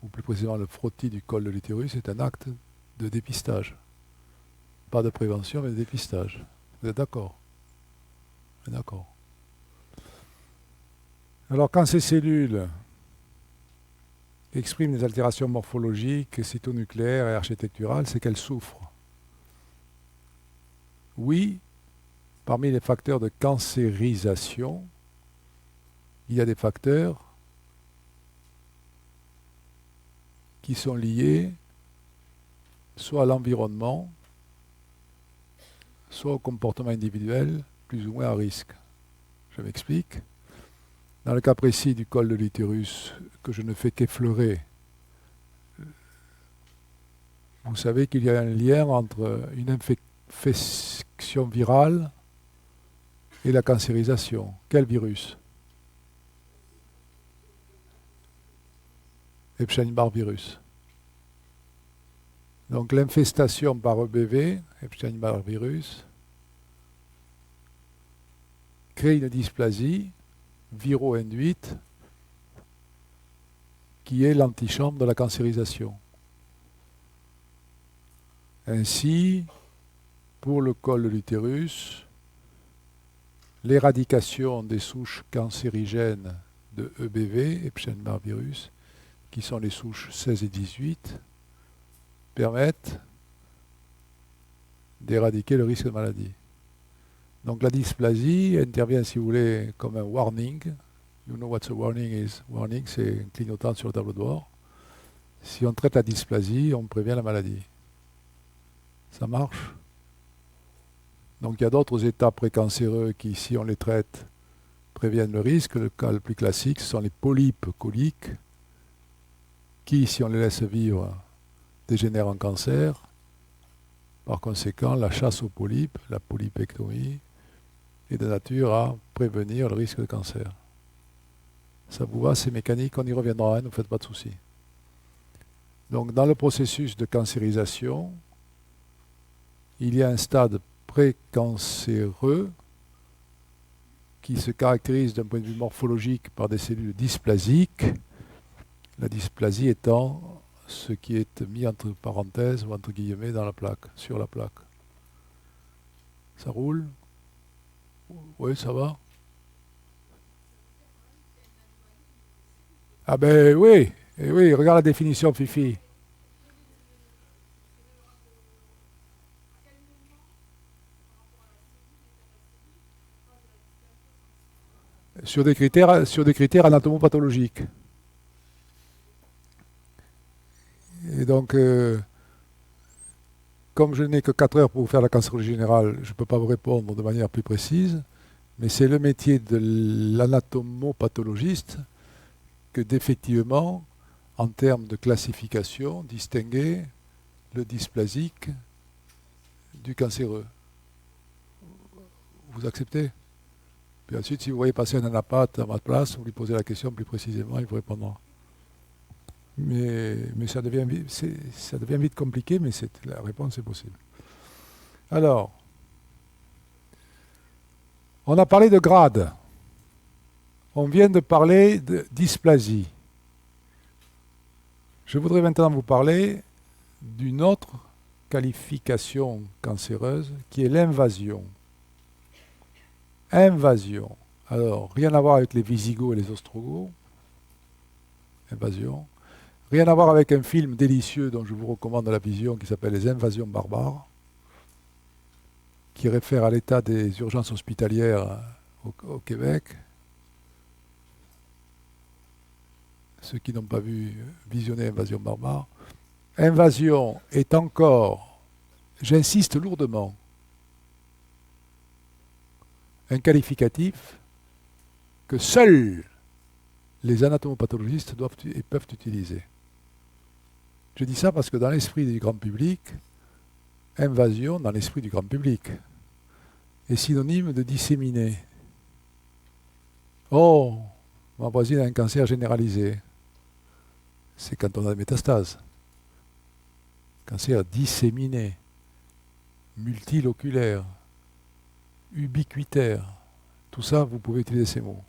ou plus précisément le frottis du col de l'utérus, est un acte de dépistage. Pas de prévention, mais de dépistage. Vous êtes d'accord? D'accord. Alors quand ces cellules expriment des altérations morphologiques, cytonucléaires et architecturales, c'est qu'elles souffrent. Oui, parmi les facteurs de cancérisation, il y a des facteurs qui sont liés soit à l'environnement, soit au comportement individuel, plus ou moins à risque. Je m'explique. Dans le cas précis du col de l'utérus, que je ne fais qu'effleurer, vous savez qu'il y a un lien entre une infection virale et la cancérisation. Quel virus? Epstein-Barr virus. Donc l'infestation par EBV, Epstein-Barr virus, crée une dysplasie viro-induite qui est l'antichambre de la cancérisation. Ainsi, pour le col de l'utérus, l'éradication des souches cancérigènes de EBV, Epstein-Barr virus, qui sont les souches 16 et 18, permettent d'éradiquer le risque de maladie. Donc la dysplasie intervient, si vous voulez, comme un warning. You know what a warning is. Warning, c'est un clignotant sur le tableau de bord. Si on traite la dysplasie, on prévient la maladie. Ça marche. Donc il y a d'autres états précancéreux qui, si on les traite, préviennent le risque. Le cas le plus classique, ce sont les polypes coliques, qui, si on les laisse vivre, dégénèrent en cancer. Par conséquent, la chasse aux polypes, la polypectomie, est de nature à prévenir le risque de cancer. Ça vous va, c'est mécanique, on y reviendra, hein, ne vous faites pas de soucis. Donc dans le processus de cancérisation, il y a un stade précancéreux qui se caractérise d'un point de vue morphologique par des cellules dysplasiques, la dysplasie étant ce qui est mis entre parenthèses ou entre guillemets dans la plaque, sur la plaque. Ça roule? Oui, ça va? Ah ben oui, et oui, regarde la définition, Fifi. sur des critères anatomopathologiques. Et donc, comme je n'ai que 4 heures pour vous faire la cancérologie générale, je ne peux pas vous répondre de manière plus précise, mais c'est le métier de l'anatomopathologiste que d'effectivement, en termes de classification, distinguer le dysplasique du cancéreux. Vous acceptez? Puis ensuite, si vous voyez passer un anapathe à ma place, vous lui posez la question plus précisément, il vous répondra. Mais ça devient vite compliqué, mais la réponse est possible. Alors, on a parlé de grade. On vient de parler de dysplasie. Je voudrais maintenant vous parler d'une autre qualification cancéreuse qui est l'invasion. Invasion. Alors, rien à voir avec les Visigoths et les Ostrogoths. Invasion. Rien à voir avec un film délicieux dont je vous recommande la vision qui s'appelle Les Invasions barbares, qui réfère à l'état des urgences hospitalières au Québec. Ceux qui n'ont pas vu visionner Invasion barbare. Invasion est encore, j'insiste lourdement, un qualificatif que seuls les anatomopathologistes doivent et peuvent utiliser. Je dis ça parce que dans l'esprit du grand public, invasion, dans l'esprit du grand public, est synonyme de disséminer. Oh, ma voisine a un cancer généralisé. C'est quand on a des métastases. Cancer disséminé, multiloculaire, ubiquitaire. Tout ça, vous pouvez utiliser ces mots.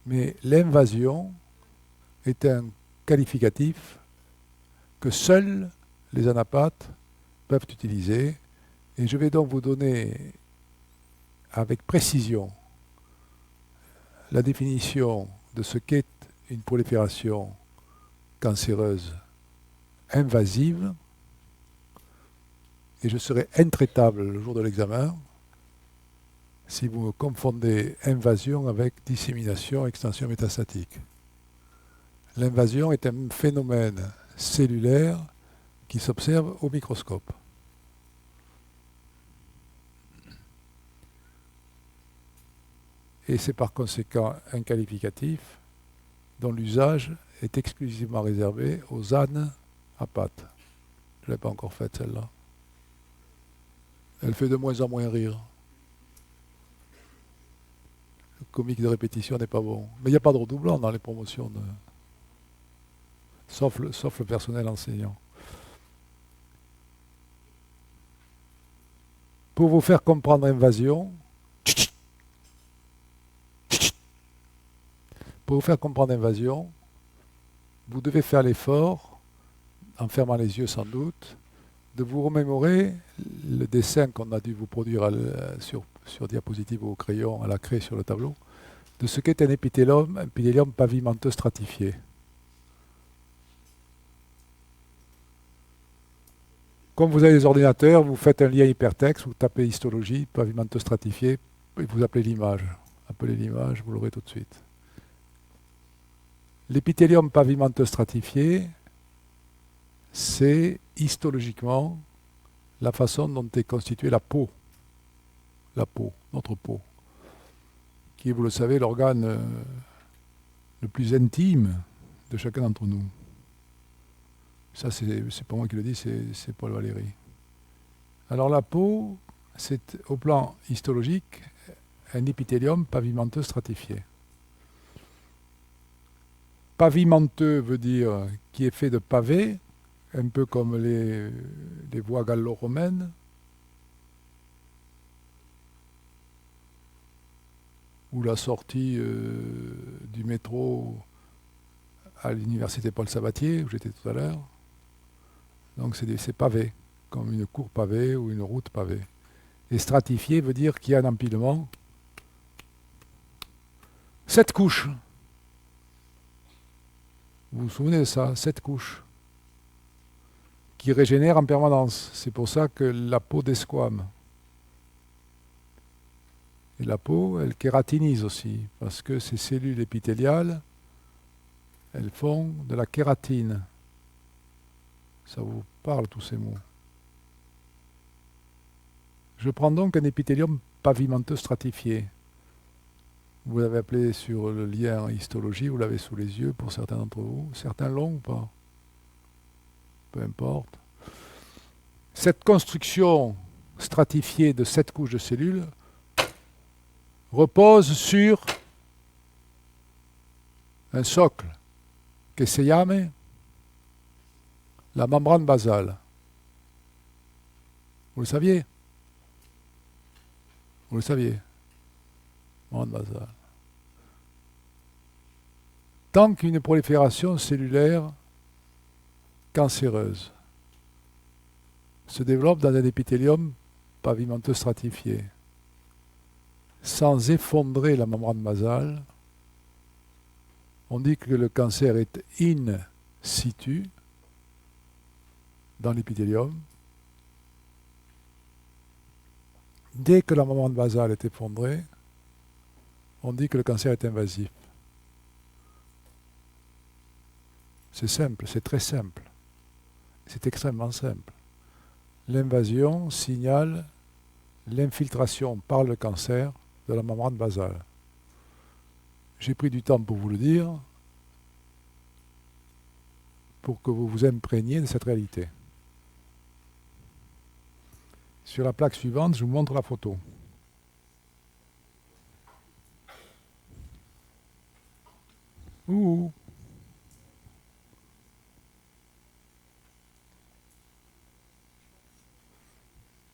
Mais l'invasion est un qualificatif que seuls les anapathes peuvent utiliser. Et je vais donc vous donner avec précision la définition de ce qu'est une prolifération cancéreuse invasive, et je serai intraitable le jour de l'examen si vous confondez invasion avec dissémination, extension métastatique. L'invasion est un phénomène cellulaire qui s'observe au microscope. Et c'est par conséquent un qualificatif dont l'usage est exclusivement réservé aux ânes à pattes. Je ne l'ai pas encore faite celle-là. Elle fait de moins en moins rire. Le comique de répétition n'est pas bon. Mais il n'y a pas de redoublant dans les promotions, sauf le personnel enseignant. Pour vous faire comprendre invasion, vous devez faire l'effort, en fermant les yeux sans doute, de vous remémorer le dessin qu'on a dû vous produire sur diapositive ou au crayon, à la craie sur le tableau, de ce qu'est un épithélium pavimenteux stratifié. Comme vous avez des ordinateurs, vous faites un lien hypertexte, vous tapez histologie, pavimenteux stratifié, et vous appelez l'image. Appelez l'image, vous l'aurez tout de suite. L'épithélium pavimenteux stratifié, c'est histologiquement la façon dont est constituée la peau, notre peau, qui est, vous le savez, l'organe le plus intime de chacun d'entre nous. Ça, c'est pas moi qui le dis, c'est Paul Valéry. Alors la peau, c'est au plan histologique un épithélium pavimenteux stratifié. Pavimenteux veut dire qui est fait de pavés, un peu comme les voies gallo-romaines. Ou la sortie du métro à l'université Paul Sabatier, où j'étais tout à l'heure. Donc c'est pavé, comme une cour pavée ou une route pavée. Et stratifié veut dire qu'il y a un empilement. 7 couches. Vous vous souvenez de ça, 7 couches, qui régénèrent en permanence. C'est pour ça que la peau desquame. Et la peau, elle kératinise aussi, parce que ces cellules épithéliales, elles font de la kératine. Ça vous parle, tous ces mots. Je prends donc un épithélium pavimenteux stratifié. Vous l'avez appelé sur le lien histologie, vous l'avez sous les yeux pour certains d'entre vous. Certains l'ont ou pas? Peu importe. Cette construction stratifiée de 7 couches de cellules repose sur un socle che si chiama la membrane basale. Vous le saviez? Vous le saviez? Membrane basale. Tant qu'une prolifération cellulaire cancéreuse se développe dans un épithélium pavimenteux stratifié, sans effondrer la membrane basale, on dit que le cancer est in situ dans l'épithélium. Dès que la membrane basale est effondrée, on dit que le cancer est invasif. C'est simple, c'est très simple. C'est extrêmement simple. L'invasion signale l'infiltration par le cancer de la membrane basale. J'ai pris du temps pour vous le dire, pour que vous vous imprégniez de cette réalité. Sur la plaque suivante, je vous montre la photo. Ouh.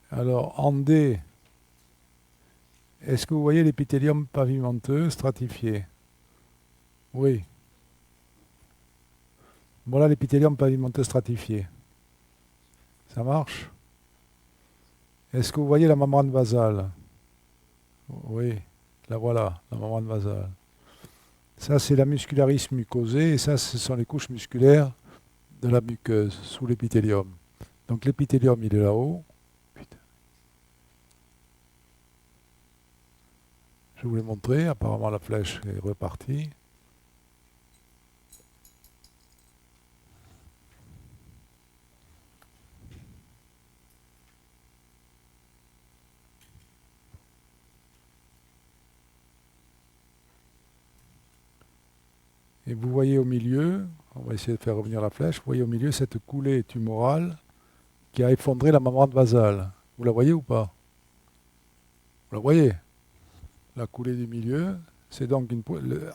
Alors, en D, est-ce que vous voyez l'épithélium pavimenteux stratifié? Oui. Voilà l'épithélium pavimenteux stratifié. Ça marche? Est-ce que vous voyez la membrane basale? Oui, la voilà, la membrane basale. Ça, c'est la muscularis mucosée, et ça, ce sont les couches musculaires de la muqueuse, sous l'épithélium. Donc l'épithélium, il est là-haut. Je vous l'ai montré, apparemment la flèche est repartie. Et vous voyez au milieu, on va essayer de faire revenir la flèche, vous voyez au milieu cette coulée tumorale qui a effondré la membrane basale. Vous la voyez ou pas? Vous la voyez? La coulée du milieu, c'est donc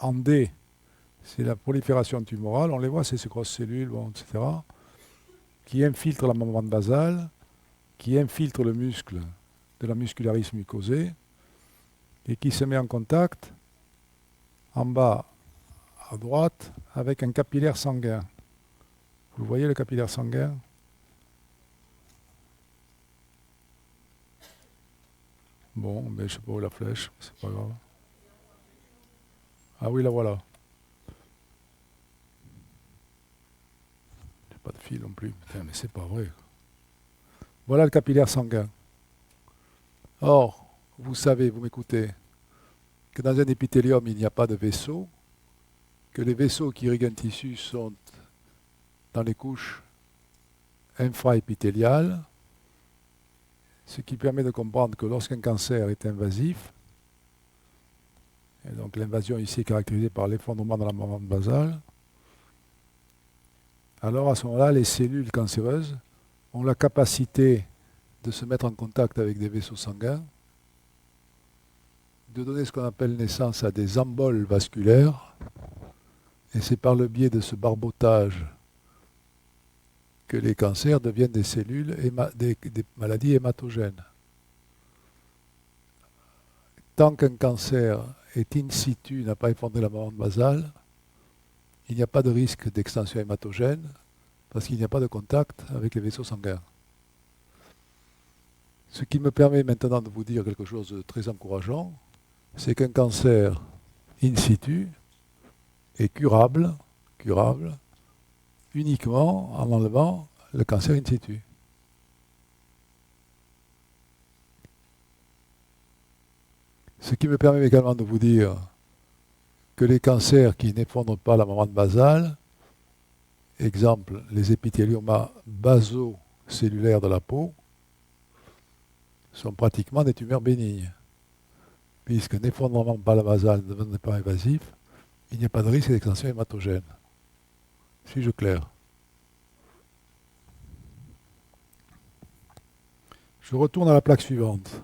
en D, c'est la prolifération tumorale, on les voit, c'est ces grosses cellules, bon, etc., qui infiltrent la membrane basale, qui infiltrent le muscle de la muscularis mucosée, et qui se met en contact en bas à droite avec un capillaire sanguin. Vous voyez le capillaire sanguin? Bon, mais je sais pas où est la flèche, c'est pas grave. Ah oui, la voilà. J'ai pas de fil non plus. Putain, mais c'est pas vrai. Voilà le capillaire sanguin. Or, vous savez, vous m'écoutez, que dans un épithélium, il n'y a pas de vaisseau, que les vaisseaux qui irriguent un tissu sont dans les couches infraépithéliales, ce qui permet de comprendre que lorsqu'un cancer est invasif, et donc l'invasion ici est caractérisée par l'effondrement de la membrane basale, alors à ce moment-là, les cellules cancéreuses ont la capacité de se mettre en contact avec des vaisseaux sanguins, de donner ce qu'on appelle naissance à des emboles vasculaires, et c'est par le biais de ce barbotage que les cancers deviennent des cellules, des maladies hématogènes. Tant qu'un cancer est in situ, n'a pas effondré la membrane basale, il n'y a pas de risque d'extension hématogène parce qu'il n'y a pas de contact avec les vaisseaux sanguins. Ce qui me permet maintenant de vous dire quelque chose de très encourageant, c'est qu'un cancer in situ est curable uniquement en enlevant le cancer in situ. Ce qui me permet également de vous dire que les cancers qui n'effondrent pas la membrane basale, exemple les épithéliomas basocellulaires de la peau, sont pratiquement des tumeurs bénignes. Puisque n'effondrement pas la basale n'est pas invasif, il n'y a pas de risque d'extension hématogène. Suis-je clair? Je retourne à la plaque suivante.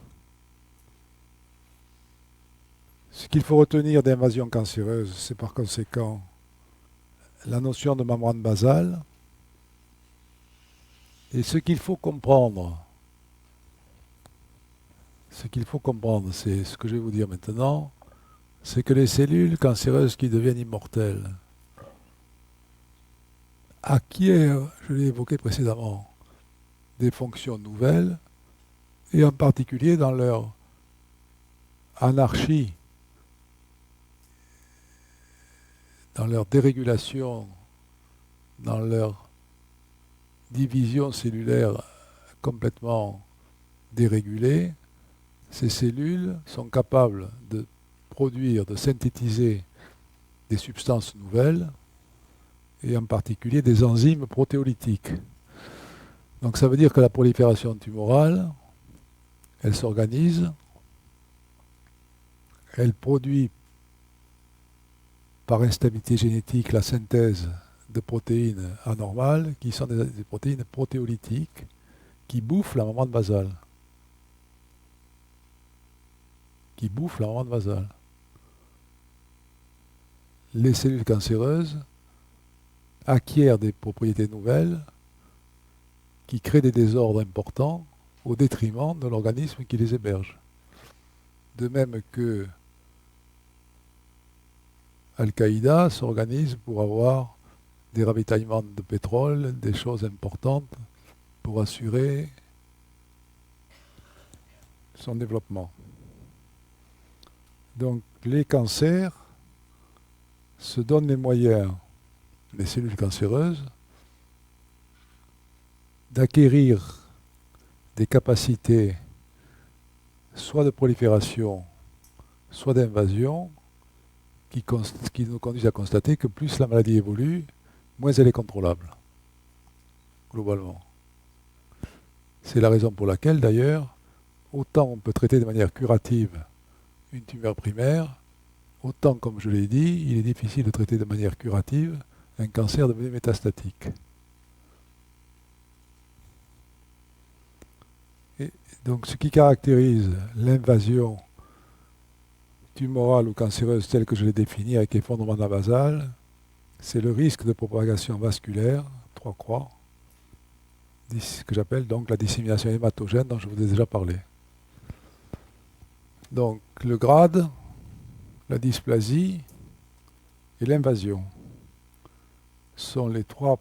Ce qu'il faut retenir d'invasion cancéreuse, c'est par conséquent la notion de membrane basale. Et ce qu'il faut comprendre, c'est ce que je vais vous dire maintenant, c'est que les cellules cancéreuses qui deviennent immortelles acquièrent, je l'ai évoqué précédemment, des fonctions nouvelles, et en particulier dans leur anarchie, dans leur dérégulation, dans leur division cellulaire complètement dérégulée, ces cellules sont capables de produire, de synthétiser des substances nouvelles, et en particulier des enzymes protéolytiques. Donc ça veut dire que la prolifération tumorale, elle s'organise, elle produit par instabilité génétique la synthèse de protéines anormales, qui sont des protéines protéolytiques, qui bouffent la membrane basale. Les cellules cancéreuses acquièrent des propriétés nouvelles qui créent des désordres importants au détriment de l'organisme qui les héberge. De même que Al-Qaïda s'organise pour avoir des ravitaillements de pétrole, des choses importantes pour assurer son développement. Donc les cancers se donnent les moyens, les cellules cancéreuses, d'acquérir des capacités soit de prolifération, soit d'invasion, qui nous conduisent à constater que plus la maladie évolue, moins elle est contrôlable, globalement. C'est la raison pour laquelle, d'ailleurs, autant on peut traiter de manière curative une tumeur primaire, autant, comme je l'ai dit, il est difficile de traiter de manière curative un cancer devenu métastatique. Et donc, ce qui caractérise l'invasion tumorale ou cancéreuse telle que je l'ai définie avec effondrement de la basale, c'est le risque de propagation vasculaire, 3 croix, ce que j'appelle donc la dissémination hématogène dont je vous ai déjà parlé. Donc, le grade, la dysplasie et l'invasion sont les 3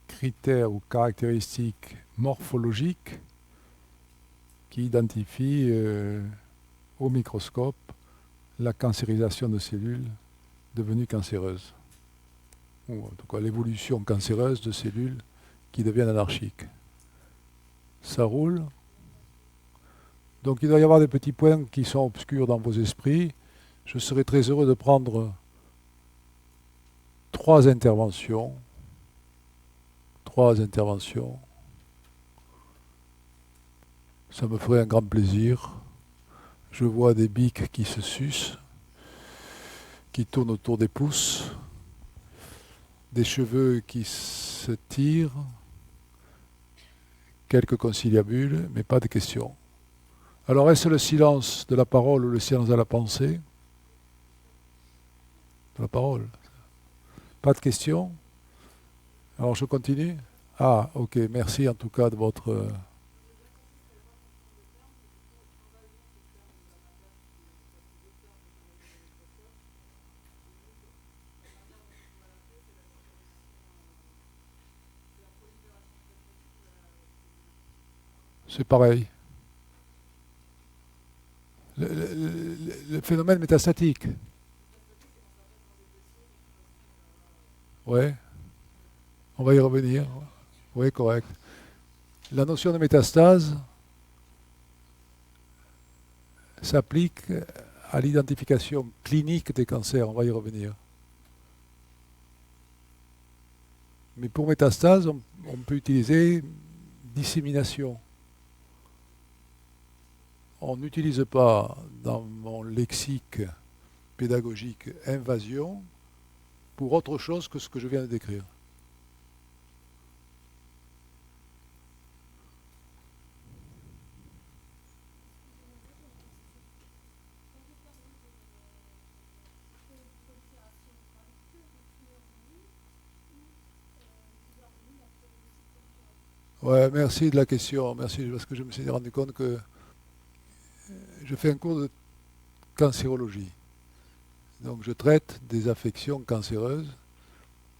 critères ou caractéristiques morphologiques qui identifient au microscope la cancérisation de cellules devenues cancéreuses, ou en tout cas l'évolution cancéreuse de cellules qui deviennent anarchiques. Ça roule. Donc il doit y avoir des petits points qui sont obscurs dans vos esprits. Je serais très heureux de prendre 3 interventions. 3 interventions. Ça me ferait un grand plaisir. Je vois des biques qui se sucent, qui tournent autour des pouces, des cheveux qui se tirent, quelques conciliabules, mais pas de questions. Alors, est-ce le silence de la parole ou le silence de la pensée? De la parole. Pas de questions? Alors, je continue? Ah, ok, merci en tout cas de votre... C'est pareil. Le phénomène métastatique. Ouais, on va y revenir. Oui, correct. La notion de métastase, s'applique à l'identification clinique des cancers, on va y revenir. Mais pour métastase, on peut utiliser dissémination. On n'utilise pas dans mon lexique pédagogique invasion pour autre chose que ce que je viens de décrire. Ouais, merci de la question. Merci, parce que je me suis rendu compte que je fais un cours de cancérologie. Donc je traite des affections cancéreuses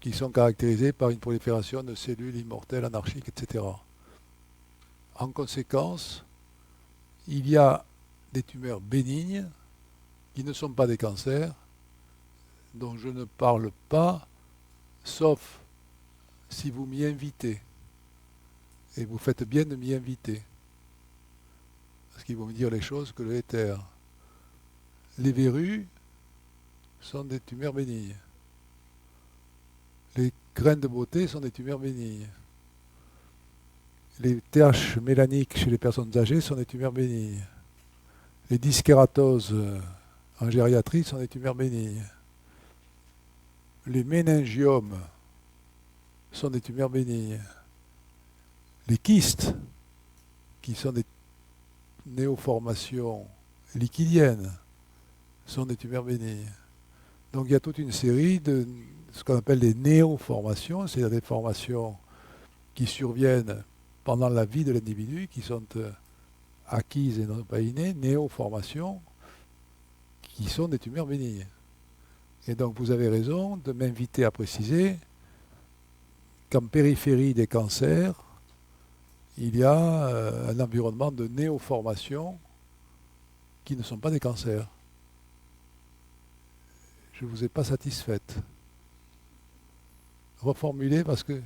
qui sont caractérisées par une prolifération de cellules immortelles, anarchiques, etc. En conséquence, il y a des tumeurs bénignes qui ne sont pas des cancers, dont je ne parle pas, sauf si vous m'y invitez. Et vous faites bien de m'y inviter. Parce qu'ils vont me dire les choses que je vais taire. Les verrues sont des tumeurs bénignes. Les graines de beauté sont des tumeurs bénignes. Les taches mélaniques chez les personnes âgées sont des tumeurs bénignes. Les dyskératoses en gériatrie sont des tumeurs bénignes. Les méningiomes sont des tumeurs bénignes. Les kystes, qui sont des néoformations liquidiennes, sont des tumeurs bénignes. Donc il y a toute une série de ce qu'on appelle des néoformations, c'est-à-dire des formations qui surviennent pendant la vie de l'individu, qui sont acquises et non pas innées, néoformations, qui sont des tumeurs bénignes. Et donc vous avez raison de m'inviter à préciser qu'en périphérie des cancers, il y a un environnement de néoformations qui ne sont pas des cancers. Je ne vous ai pas satisfaite. Reformulez parce que...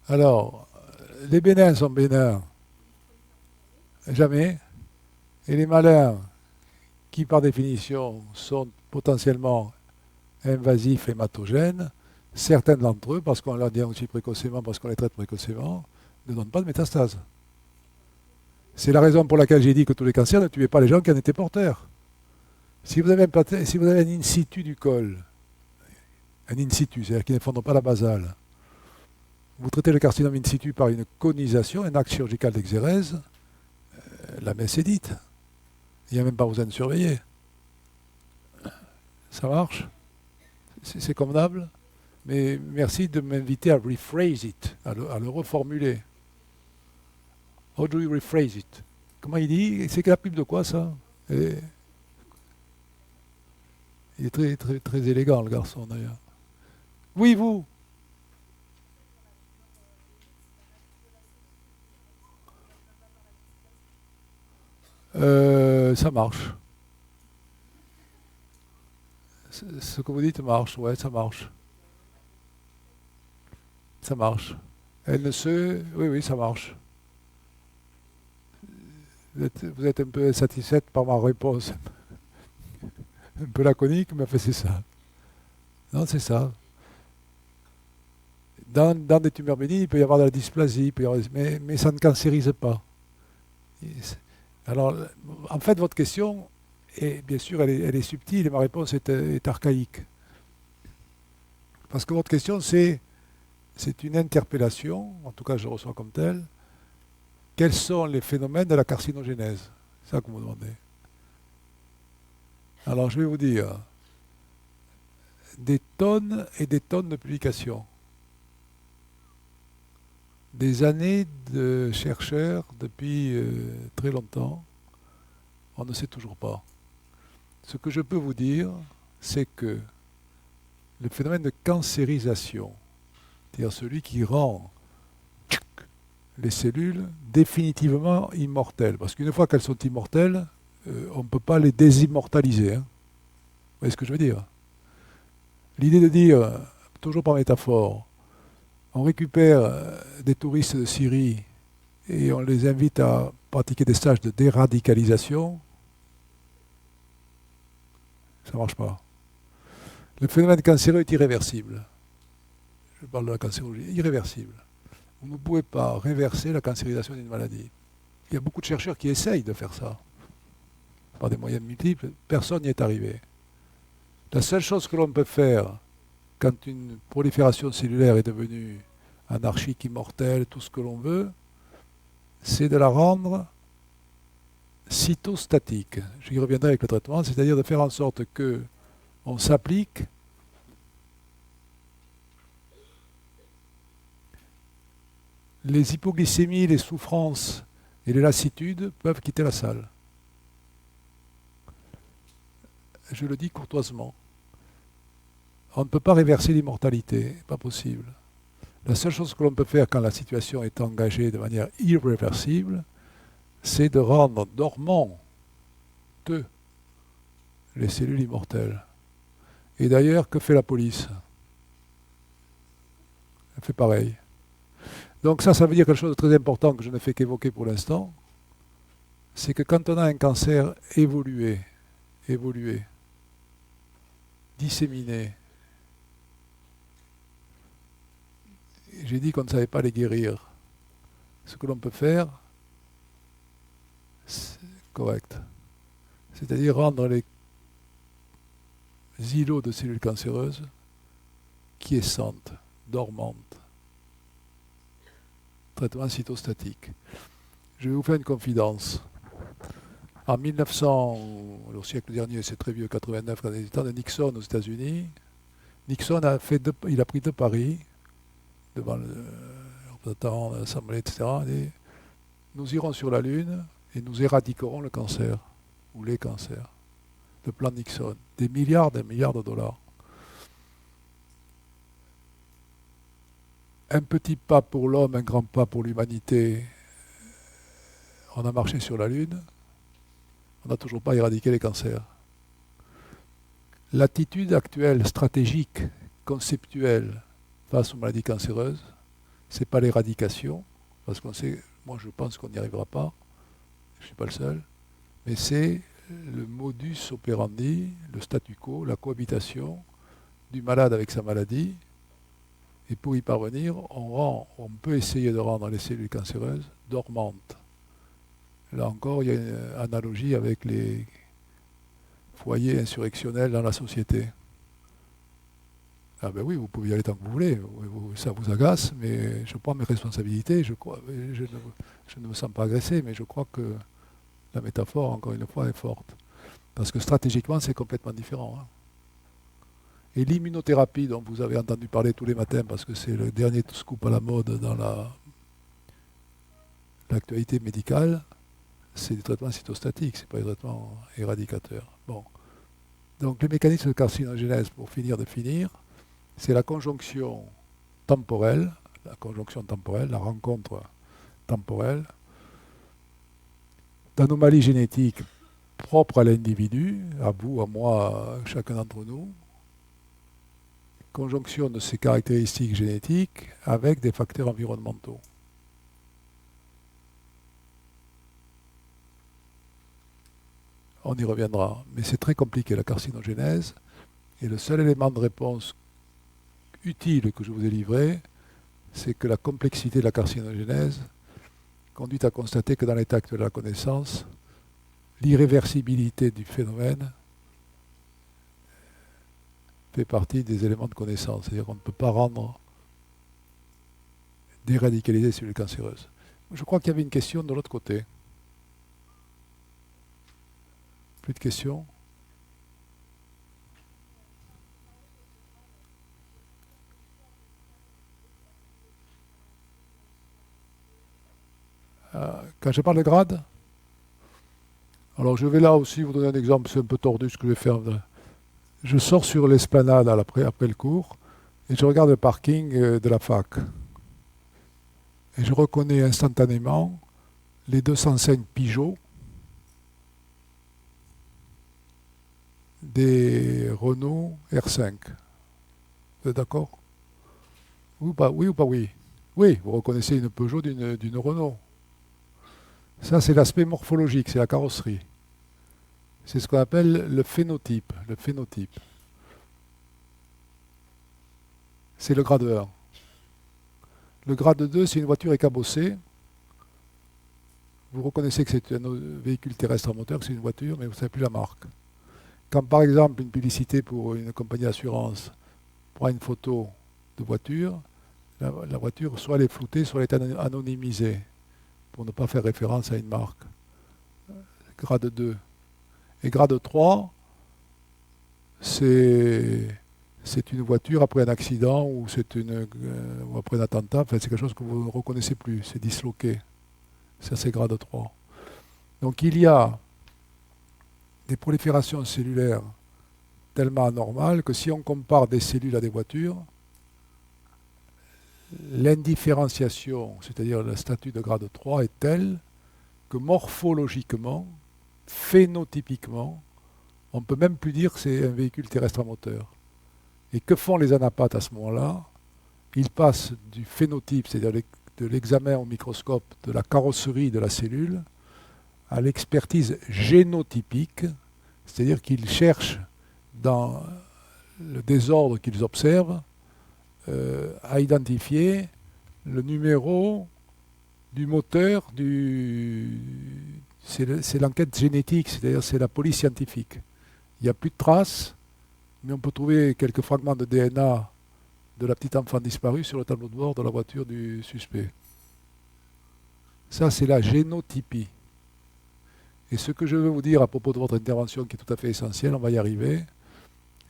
Alors, les bénins sont bénins. Jamais. Et les malins, qui par définition sont potentiellement invasifs hématogènes, certains d'entre eux, parce qu'on leur diagnostique précocement, parce qu'on les traite précocement, ne donnent pas de métastase. C'est la raison pour laquelle j'ai dit que tous les cancers ne tuaient pas les gens qui en étaient porteurs. Si vous avez un in situ du col, un in situ, c'est-à-dire qui ne fondent pas la basale, vous traitez le carcinome in situ par une conisation, un acte chirurgical d'exérèse, la messe est dite. Il n'y a même pas besoin de surveiller. Ça marche? C'est convenable? Mais merci de m'inviter à rephrase it, à le reformuler. How do you rephrase it? Comment il dit? C'est la pub de quoi ça? Il est très, très, très élégant le garçon d'ailleurs. Oui, vous? Ça marche. Ce que vous dites marche, ouais, ça marche. Ça marche. Elle ne se... Oui, oui, ça marche. Vous êtes un peu satisfaite par ma réponse. Un peu laconique, mais enfin, c'est ça. Non, c'est ça. Dans des tumeurs bénignes, il peut y avoir de la dysplasie, mais ça ne cancérise pas. Alors, en fait, votre question, bien sûr, elle est subtile et ma réponse est archaïque. Parce que votre question, c'est une interpellation, en tout cas je le reçois comme telle. Quels sont les phénomènes de la carcinogénèse? C'est ça que vous me demandez. Alors, je vais vous dire, des tonnes et des tonnes de publications. Des années de chercheurs depuis très longtemps, on ne sait toujours pas. Ce que je peux vous dire, c'est que le phénomène de cancérisation, c'est-à-dire celui qui rend les cellules définitivement immortelles, parce qu'une fois qu'elles sont immortelles, on ne peut pas les désimmortaliser. Hein. Vous voyez ce que je veux dire? L'idée de dire, toujours par métaphore, on récupère des touristes de Syrie et on les invite à pratiquer des stages de déradicalisation, ça ne marche pas. Le phénomène cancéreux est irréversible. Je parle de la cancérologie, irréversible. Vous ne pouvez pas réverser la cancérisation d'une maladie. Il y a beaucoup de chercheurs qui essayent de faire ça. Par des moyens multiples, personne n'y est arrivé. La seule chose que l'on peut faire quand une prolifération cellulaire est devenue anarchique, immortelle, tout ce que l'on veut, c'est de la rendre cytostatique. J'y reviendrai avec le traitement, c'est-à-dire de faire en sorte que on s'applique les hypoglycémies, les souffrances et les lassitudes peuvent quitter la salle. Je le dis courtoisement. On ne peut pas réverser l'immortalité, pas possible. La seule chose que l'on peut faire quand la situation est engagée de manière irréversible, c'est de rendre dormantes les cellules immortelles. Et d'ailleurs, que fait la police? Elle fait pareil. Donc ça veut dire quelque chose de très important que je ne fais qu'évoquer pour l'instant, c'est que quand on a un cancer évolué, disséminé, j'ai dit qu'on ne savait pas les guérir. Ce que l'on peut faire, c'est correct. C'est-à-dire rendre les îlots de cellules cancéreuses quiescentes, dormantes. Traitement cytostatique. Je vais vous faire une confidence. En 1900, au siècle dernier, c'est très vieux, 89, quand il était temps de Nixon aux États-Unis, Nixon il a pris de Paris, devant le représentant de l'Assemblée, etc. Et nous irons sur la Lune et nous éradiquerons le cancer, ou les cancers. Le plan Nixon. Des milliards de dollars. Un petit pas pour l'homme, un grand pas pour l'humanité. On a marché sur la Lune. On n'a toujours pas éradiqué les cancers. L'attitude actuelle, stratégique, conceptuelle, face aux maladies cancéreuses, ce n'est pas l'éradication, parce qu'on sait, moi je pense qu'on n'y arrivera pas, je ne suis pas le seul, mais c'est le modus operandi, le statu quo, la cohabitation du malade avec sa maladie, et pour y parvenir, on peut essayer de rendre les cellules cancéreuses dormantes. Là encore, il y a une analogie avec les foyers insurrectionnels dans la société. Ah ben oui, vous pouvez y aller tant que vous voulez, ça vous agace, mais je prends mes responsabilités, je ne me sens pas agressé, mais je crois que la métaphore, encore une fois, est forte. Parce que stratégiquement, c'est complètement différent. Hein. Et l'immunothérapie dont vous avez entendu parler tous les matins, parce que c'est le dernier scoop à la mode dans l'actualité médicale, c'est des traitements cytostatiques, c'est pas des traitements éradicateurs. Bon. Donc les mécanismes de carcinogénèse, pour finir de finir, c'est la conjonction temporelle, la rencontre temporelle, d'anomalies génétiques propres à l'individu, à vous, à moi, à chacun d'entre nous, conjonction de ces caractéristiques génétiques avec des facteurs environnementaux. On y reviendra, mais c'est très compliqué la carcinogénèse, et le seul élément de réponse utile que je vous ai livré, c'est que la complexité de la carcinogénèse conduit à constater que dans l'état actuel de la connaissance, l'irréversibilité du phénomène fait partie des éléments de connaissance. C'est-à-dire qu'on ne peut pas déradicaliser les cellules cancéreuses. Je crois qu'il y avait une question de l'autre côté. Plus de questions? Quand je parle de grade, alors je vais là aussi vous donner un exemple, c'est un peu tordu ce que je vais faire. Je sors sur l'esplanade après le cours et je regarde le parking de la fac. Et je reconnais instantanément les 205 pigeons des Renault R5. Vous êtes d'accord? Oui ou pas? Oui ou pas oui? Oui, vous reconnaissez une Peugeot d'une Renault. Ça, c'est l'aspect morphologique, c'est la carrosserie. C'est ce qu'on appelle le phénotype. Le phénotype. C'est le grade 1. Le grade 2, c'est une voiture écabossée. Vous reconnaissez que c'est un véhicule terrestre à moteur, que c'est une voiture, mais vous ne savez plus la marque. Quand par exemple une publicité pour une compagnie d'assurance prend une photo de voiture, la voiture, soit elle est floutée, soit elle est anonymisée, pour ne pas faire référence à une marque. Grade 2. Et grade 3, c'est une voiture après un accident ou ou après un attentat. Enfin, c'est quelque chose que vous ne reconnaissez plus, c'est disloqué. Ça, c'est grade 3. Donc il y a des proliférations cellulaires tellement anormales que si on compare des cellules à des voitures, l'indifférenciation, c'est-à-dire le statut de grade 3, est telle que morphologiquement, phénotypiquement, on ne peut même plus dire que c'est un véhicule terrestre à moteur. Et que font les anapathes à ce moment-là? Ils passent du phénotype, c'est-à-dire de l'examen au microscope de la carrosserie de la cellule, à l'expertise génotypique, c'est-à-dire qu'ils cherchent dans le désordre qu'ils observent à identifier le numéro du moteur c'est l'enquête génétique, c'est-à-dire c'est la police scientifique. Il n'y a plus de traces, mais on peut trouver quelques fragments de DNA de la petite enfant disparue sur le tableau de bord de la voiture du suspect. Ça, c'est la génotypie. Et ce que je veux vous dire à propos de votre intervention, qui est tout à fait essentielle, on va y arriver,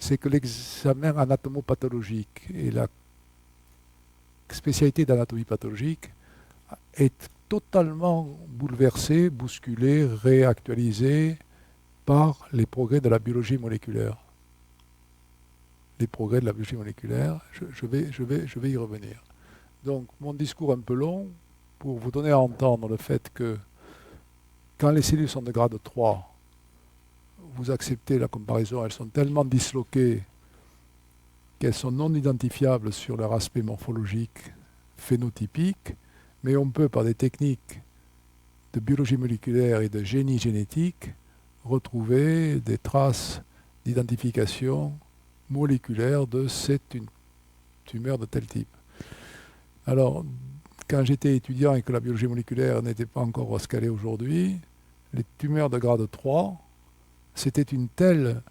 c'est que l'examen anatomopathologique et la spécialité d'anatomie pathologique est totalement bouleversée, bousculée, réactualisée par les progrès de la biologie moléculaire. Les progrès de la biologie moléculaire, je vais y revenir. Donc, mon discours un peu long, pour vous donner à entendre le fait que quand les cellules sont de grade 3, vous acceptez la comparaison, elles sont tellement disloquées qu'elles sont non identifiables sur leur aspect morphologique, phénotypique, mais on peut, par des techniques de biologie moléculaire et de génie génétique, retrouver des traces d'identification moléculaire de c'est une tumeur de tel type. Alors, quand j'étais étudiant et que la biologie moléculaire n'était pas encore ce qu'elle est aujourd'hui, les tumeurs de grade 3, c'était une telle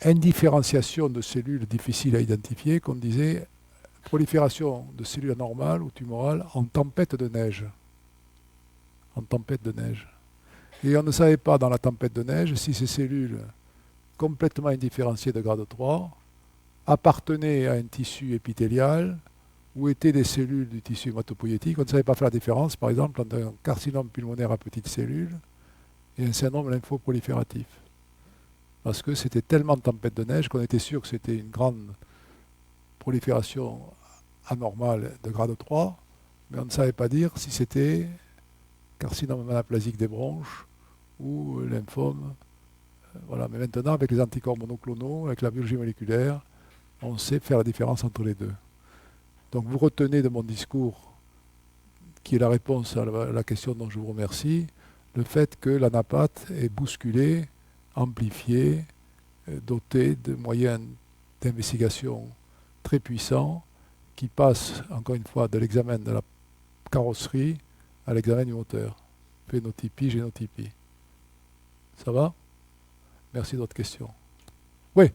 indifférenciation de cellules difficiles à identifier qu'on disait prolifération de cellules anormales ou tumorales en tempête de neige. En tempête de neige. Et on ne savait pas dans la tempête de neige si ces cellules complètement indifférenciées de grade 3 appartenaient à un tissu épithélial ou étaient des cellules du tissu hématopoïétique. On ne savait pas faire la différence, par exemple, entre un carcinome pulmonaire à petites cellules et un syndrome lymphoprolifératif. Parce que c'était tellement de tempête de neige qu'on était sûr que c'était une grande prolifération anormale de grade 3, mais on ne savait pas dire si c'était carcinome anaplasique des bronches ou lymphome. Voilà. Mais maintenant, avec les anticorps monoclonaux, avec la biologie moléculaire, on sait faire la différence entre les deux. Donc vous retenez de mon discours, qui est la réponse à la question dont je vous remercie, le fait que l'anapathe est bousculé, amplifié, doté de moyens d'investigation très puissants qui passent, encore une fois, de l'examen de la carrosserie à l'examen du moteur. Phénotypie, génotypie. Ça va? Merci de votre question. Oui.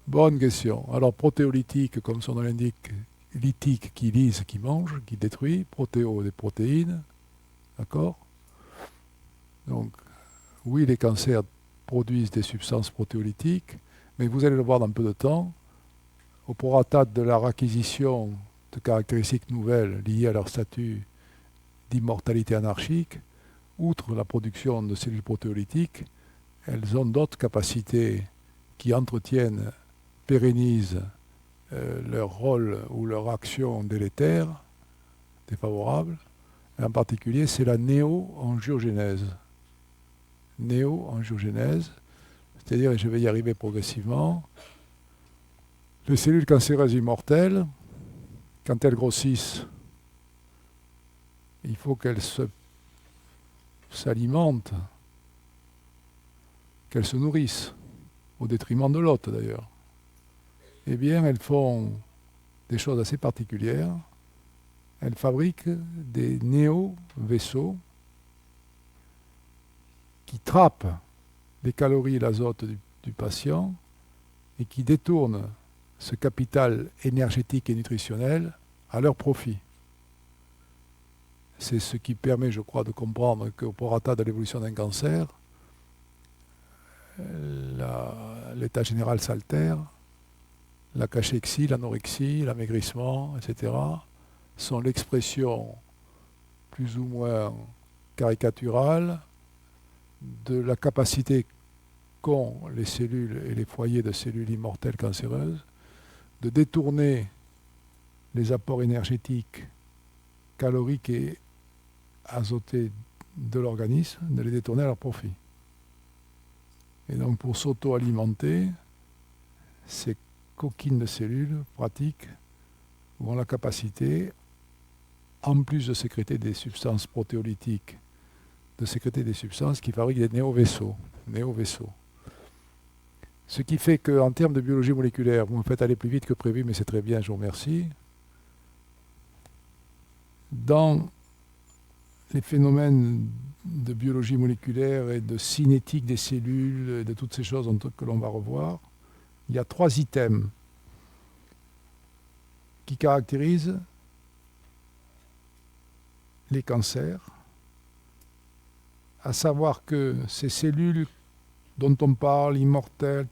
Bonne question. Alors, protéolytique, comme son nom l'indique, lytique qui lise, qui mange, qui détruit, protéo des protéines, d'accord? Donc, oui, les cancers produisent des substances protéolytiques, mais vous allez le voir dans peu de temps, au prorata de leur acquisition de caractéristiques nouvelles liées à leur statut d'immortalité anarchique, outre la production de cellules protéolytiques, elles ont d'autres capacités qui entretiennent, pérennisent leur rôle ou leur action délétère, défavorable. Et en particulier, c'est la néo-angiogénèse. Néo-angiogénèse, c'est-à-dire, et je vais y arriver progressivement, les cellules cancéreuses immortelles, quand elles grossissent, il faut qu'elles s'alimentent, qu'elles se nourrissent, au détriment de l'hôte d'ailleurs. Eh bien, elles font des choses assez particulières. Elles fabriquent des néo-vaisseaux qui trappent les calories et l'azote du patient et qui détournent ce capital énergétique et nutritionnel à leur profit. C'est ce qui permet, je crois, de comprendre qu'au prorata de l'évolution d'un cancer, l'état général s'altère, la cachexie, l'anorexie, l'amaigrissement, etc., sont l'expression plus ou moins caricaturale de la capacité qu'ont les cellules et les foyers de cellules immortelles cancéreuses de détourner les apports énergétiques, caloriques et azotés de l'organisme, de les détourner à leur profit. Et donc pour s'auto-alimenter, ces coquines de cellules pratiques ont la capacité, en plus de sécréter des substances protéolytiques, de sécréter des substances qui fabriquent des néo-vaisseaux. Ce qui fait qu'en termes de biologie moléculaire, vous me faites aller plus vite que prévu, mais c'est très bien, je vous remercie. Dans les phénomènes de biologie moléculaire et de cinétique des cellules et de toutes ces choses que l'on va revoir, il y a 3 items qui caractérisent les cancers, à savoir que ces cellules dont on parle, immortelles,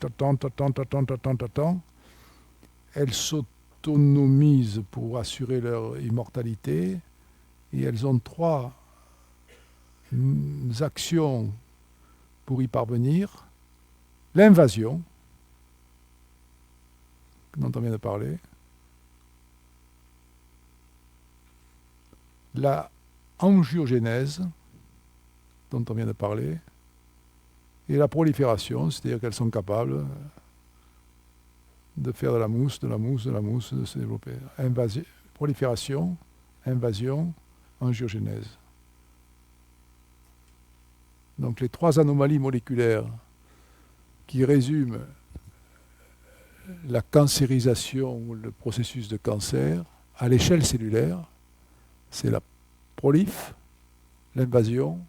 elles s'autonomisent pour assurer leur immortalité et elles ont 3 actions pour y parvenir. L'invasion, dont on vient de parler, la angiogénèse, dont on vient de parler, et la prolifération, c'est-à-dire qu'elles sont capables de faire de la mousse, de se développer. Prolifération, invasion, angiogénèse. Donc les 3 anomalies moléculaires qui résument la cancérisation ou le processus de cancer à l'échelle cellulaire, c'est la prolif, l'invasion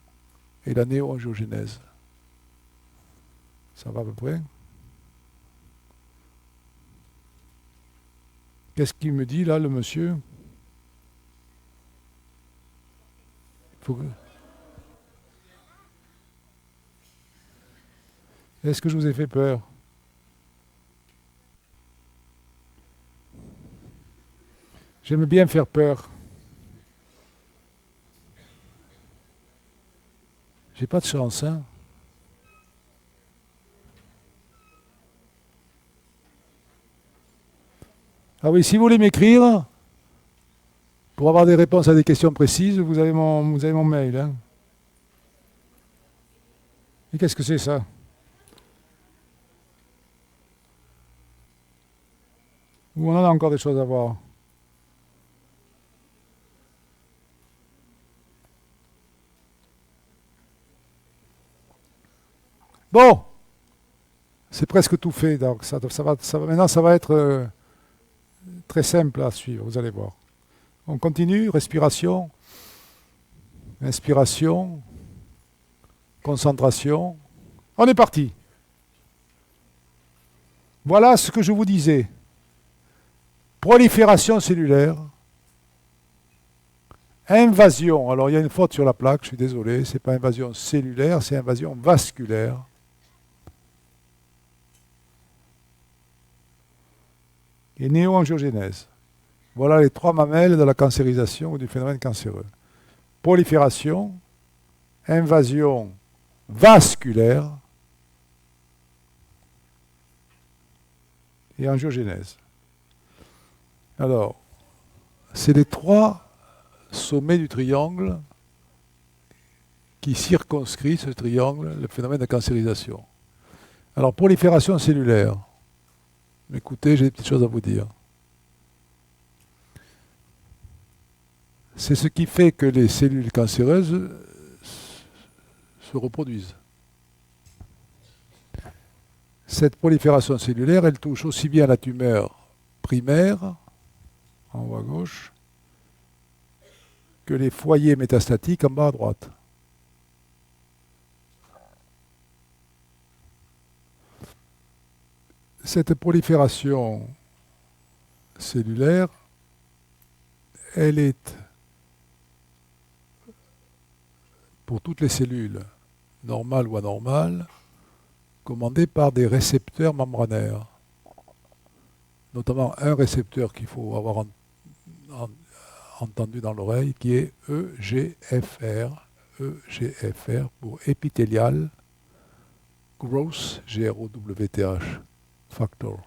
et la néo-angiogénèse. Ça va à peu près? Qu'est-ce qu'il me dit là, le monsieur? Est-ce que je vous ai fait peur? J'aime bien faire peur. J'ai pas de chance, hein? Ah oui, si vous voulez m'écrire, pour avoir des réponses à des questions précises, vous avez mon mail. Hein. Et qu'est-ce que c'est ça? Ou on en a encore des choses à voir? Bon, c'est presque tout fait, donc maintenant ça va être très simple à suivre, vous allez voir. On continue, respiration, inspiration, concentration. On est parti. Voilà ce que je vous disais. Prolifération cellulaire. Invasion. Alors il y a une faute sur la plaque, je suis désolé, c'est pas invasion cellulaire, c'est invasion vasculaire. Et néo-angiogénèse. Voilà les 3 mamelles de la cancérisation ou du phénomène cancéreux. Prolifération, invasion vasculaire et angiogénèse. Alors, c'est les 3 sommets du triangle qui circonscrit ce triangle, le phénomène de cancérisation. Alors, prolifération cellulaire. Écoutez, j'ai des petites choses à vous dire. C'est ce qui fait que les cellules cancéreuses se reproduisent. Cette prolifération cellulaire, elle touche aussi bien la tumeur primaire, en haut à gauche, que les foyers métastatiques en bas à droite. Cette prolifération cellulaire, elle est, pour toutes les cellules, normales ou anormales, commandée par des récepteurs membranaires. Notamment un récepteur qu'il faut avoir entendu dans l'oreille, qui est EGFR. EGFR pour épithélial growth, G-R-O-W-T-H, factor.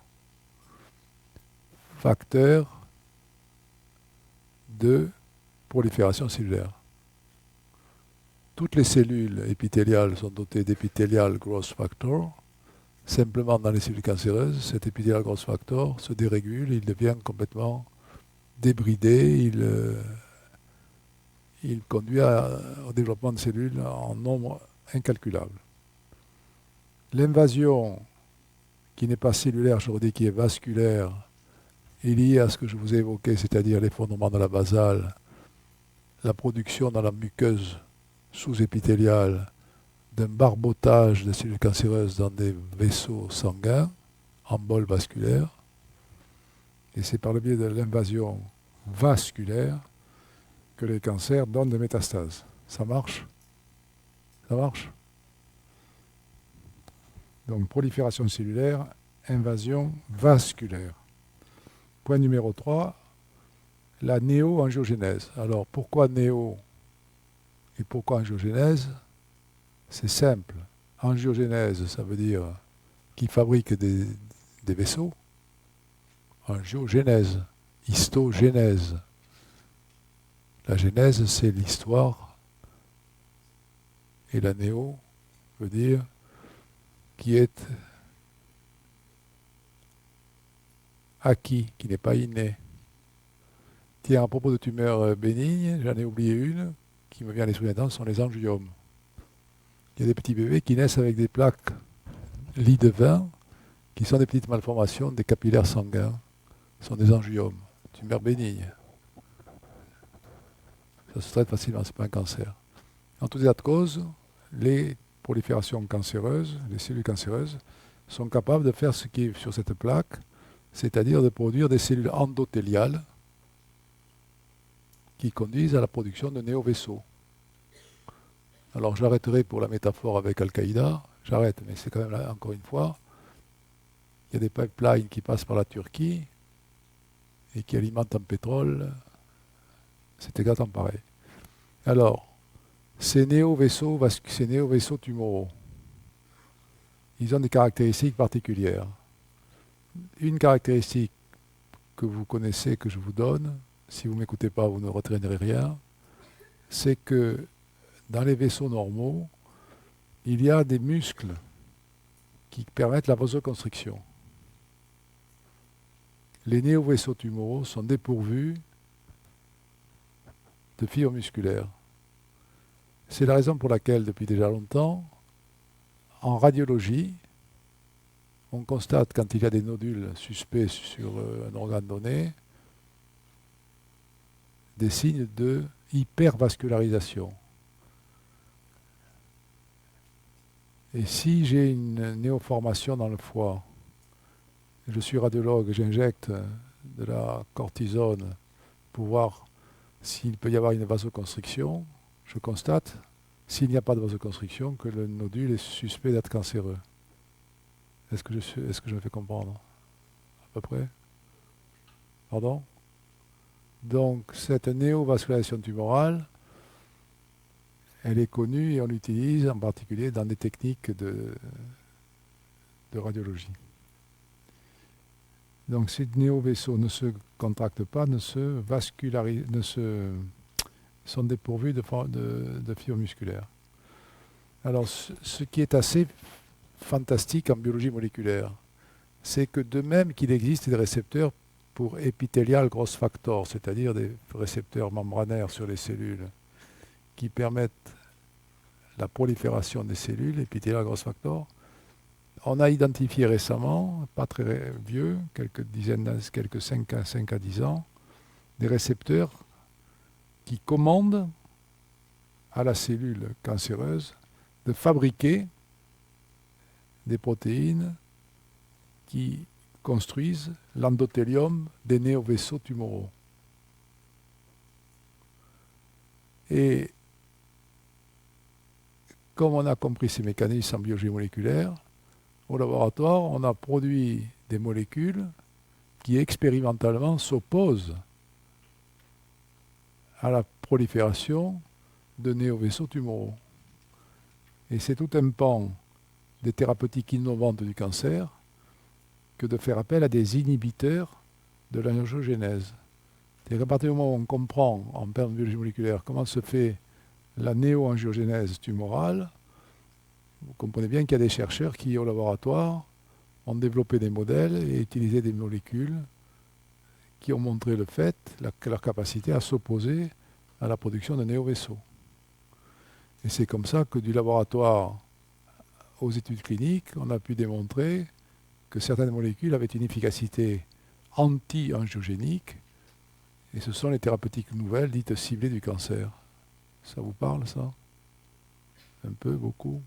Facteur de prolifération cellulaire. Toutes les cellules épithéliales sont dotées d'épithélial growth factor. Simplement, dans les cellules cancéreuses, cet épithélial growth factor se dérégule, il devient complètement débridé, il conduit au développement de cellules en nombre incalculable. L'invasion, qui n'est pas cellulaire, je redis, qui est vasculaire, est liée à ce que je vous ai évoqué, c'est-à-dire l'effondrement de la basale, la production dans la muqueuse sous-épithéliale d'un barbotage de cellules cancéreuses dans des vaisseaux sanguins, en bol vasculaire. Et c'est par le biais de l'invasion vasculaire que les cancers donnent des métastases. Ça marche? Ça marche? Donc prolifération cellulaire, invasion vasculaire. Point numéro 3, la néo-angiogénèse. Alors pourquoi néo et pourquoi angiogénèse? C'est simple. Angiogénèse, ça veut dire qui fabrique des vaisseaux. Angiogénèse, histogénèse. La genèse, c'est l'histoire. Et la néo veut dire qui est acquis, qui n'est pas inné. Tiens, à propos de tumeurs bénignes, j'en ai oublié une qui me vient à l'esprit maintenant, ce sont les angiomes. Il y a des petits bébés qui naissent avec des plaques lits de vin, qui sont des petites malformations des capillaires sanguins. Ce sont des angiomes, tumeurs bénignes. Ça se traite facilement, ce n'est pas un cancer. En tout état de cause, les proliférations cancéreuses, les cellules cancéreuses, sont capables de faire ce qui est sur cette plaque, c'est-à-dire de produire des cellules endothéliales qui conduisent à la production de néovaisseaux. Alors j'arrêterai pour la métaphore avec Al-Qaïda, j'arrête, mais c'est quand même là, encore une fois, il y a des pipelines qui passent par la Turquie et qui alimentent en pétrole, c'est exactement pareil. Alors, ces néovaisseaux tumoraux, ils ont des caractéristiques particulières. Une caractéristique que vous connaissez, que je vous donne, si vous ne m'écoutez pas, vous ne retraînerez rien, c'est que dans les vaisseaux normaux, il y a des muscles qui permettent la vasoconstriction. Les néovaisseaux tumoraux sont dépourvus de fibres musculaires. C'est la raison pour laquelle, depuis déjà longtemps, en radiologie, on constate quand il y a des nodules suspects sur un organe donné, des signes de hypervascularisation. Et si j'ai une néoformation dans le foie, je suis radiologue, j'injecte de la cortisone pour voir s'il peut y avoir une vasoconstriction, je constate, s'il n'y a pas de vasoconstriction, que le nodule est suspect d'être cancéreux. Est-ce que je me fais comprendre? À peu près? Pardon? Donc, cette néovascularisation tumorale, elle est connue et on l'utilise en particulier dans des techniques de radiologie. Donc ces néovaisseaux ne se contractent pas, ne se vascularisent, sont dépourvus de fibres musculaires. Alors ce qui est assez fantastique en biologie moléculaire, c'est que de même qu'il existe des récepteurs pour épithélial growth factor, c'est-à-dire des récepteurs membranaires sur les cellules qui permettent la prolifération des cellules, épithélial growth factor, on a identifié récemment, pas très vieux, quelques 5 à 10 ans, des récepteurs qui commandent à la cellule cancéreuse de fabriquer des protéines qui construisent l'endothélium des néovaisseaux tumoraux. Et comme on a compris ces mécanismes en biologie moléculaire, au laboratoire, on a produit des molécules qui expérimentalement s'opposent à la prolifération de néovaisseaux tumoraux. Et c'est tout un pan des thérapeutiques innovantes du cancer que de faire appel à des inhibiteurs de l'angiogénèse. C'est-à-dire qu'à partir du moment où on comprend en termes de biologie moléculaire comment se fait la néo-angiogénèse tumorale, vous comprenez bien qu'il y a des chercheurs qui, au laboratoire, ont développé des modèles et utilisé des molécules qui ont montré le fait, leur capacité à s'opposer à la production de néovaisseaux. Et c'est comme ça que du laboratoire aux études cliniques, on a pu démontrer que certaines molécules avaient une efficacité anti-angiogénique, et ce sont les thérapeutiques nouvelles dites ciblées du cancer. Ça vous parle, ça? Un peu, beaucoup?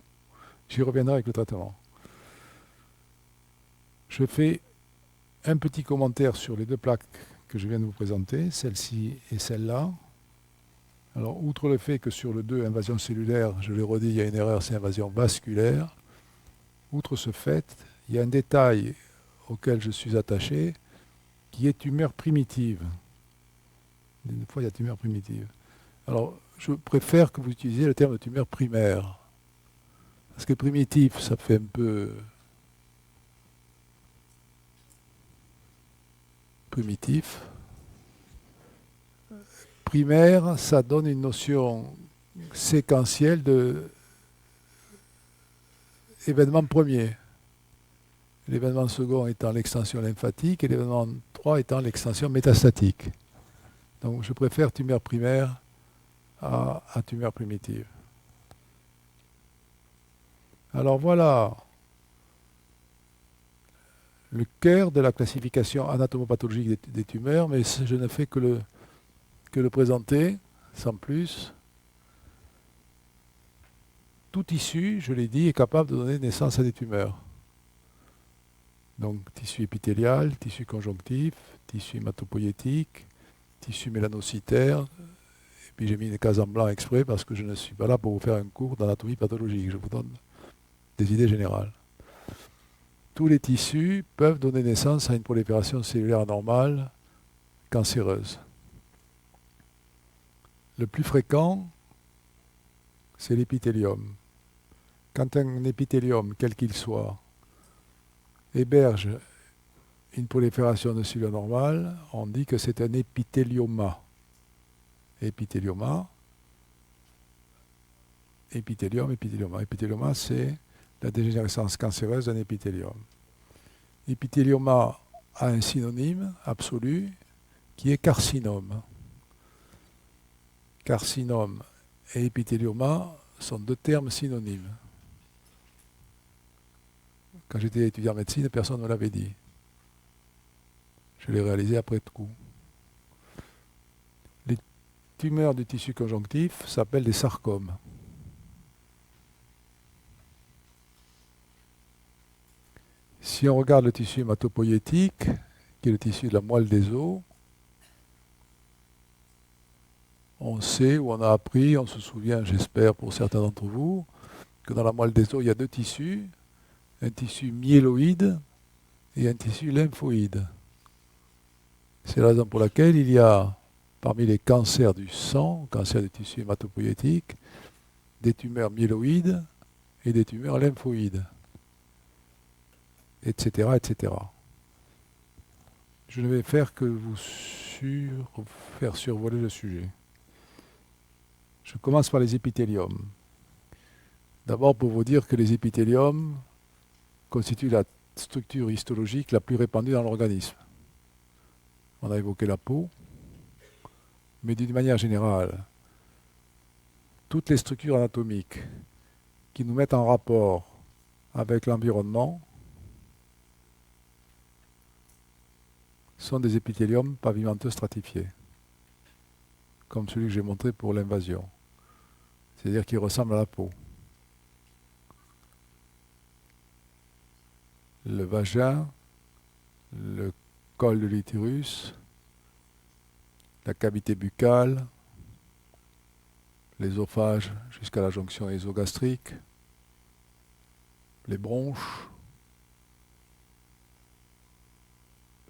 J'y reviendrai avec le traitement. Je fais un petit commentaire sur les deux plaques que je viens de vous présenter, celle-ci et celle-là. Alors, outre le fait que sur le 2, invasion cellulaire, je l'ai redit, il y a une erreur, c'est invasion vasculaire. Outre ce fait, il y a un détail auquel je suis attaché, qui est tumeur primitive. Des fois, il y a tumeur primitive. Alors, je préfère que vous utilisiez le terme de tumeur primaire. Parce que primitif, ça fait un peu primitif. Primaire, ça donne une notion séquentielle de événement premier. L'événement second étant l'extension lymphatique et l'événement 3 étant l'extension métastatique. Donc je préfère tumeur primaire à tumeur primitive. Alors voilà le cœur de la classification anatomopathologique des tumeurs, mais je ne fais que le présenter, sans plus. Tout tissu, je l'ai dit, est capable de donner naissance à des tumeurs. Donc tissu épithélial, tissu conjonctif, tissu hématopoïétique, tissu mélanocytaire. Et puis j'ai mis des cases en blanc exprès parce que je ne suis pas là pour vous faire un cours d'anatomie pathologique. Je vous donne des idées générales. Tous les tissus peuvent donner naissance à une prolifération cellulaire anormale cancéreuse. Le plus fréquent, c'est l'épithélium. Quand un épithélium, quel qu'il soit, héberge une prolifération de cellules anormales, on dit que c'est un épithélioma. Épithélioma, épithélium, épithélioma. Épithélioma, c'est la dégénérescence cancéreuse d'un épithélium. Épithélioma a un synonyme absolu qui est carcinome. Carcinome et épithélioma sont deux termes synonymes. Quand j'étais étudiant en médecine, personne ne me l'avait dit. Je l'ai réalisé après coup. Les tumeurs du tissu conjonctif s'appellent des sarcomes. Si on regarde le tissu hématopoïétique, qui est le tissu de la moelle des os, on sait ou on a appris, on se souvient, j'espère pour certains d'entre vous, que dans la moelle des os, il y a deux tissus, un tissu myéloïde et un tissu lymphoïde. C'est la raison pour laquelle il y a, parmi les cancers du sang, cancers du tissu hématopoïétique, des tumeurs myéloïdes et des tumeurs lymphoïdes, etc., etc. Je ne vais faire que faire survoler le sujet. Je commence par les épithéliums. D'abord pour vous dire que les épithéliums constituent la structure histologique la plus répandue dans l'organisme. On a évoqué la peau, mais d'une manière générale, toutes les structures anatomiques qui nous mettent en rapport avec l'environnement sont des épithéliums pavimenteux stratifiés, comme celui que j'ai montré pour l'invasion, c'est-à-dire qui ressemble à la peau. Le vagin, le col de l'utérus, la cavité buccale, l'ésophage jusqu'à la jonction ésogastrique, les bronches,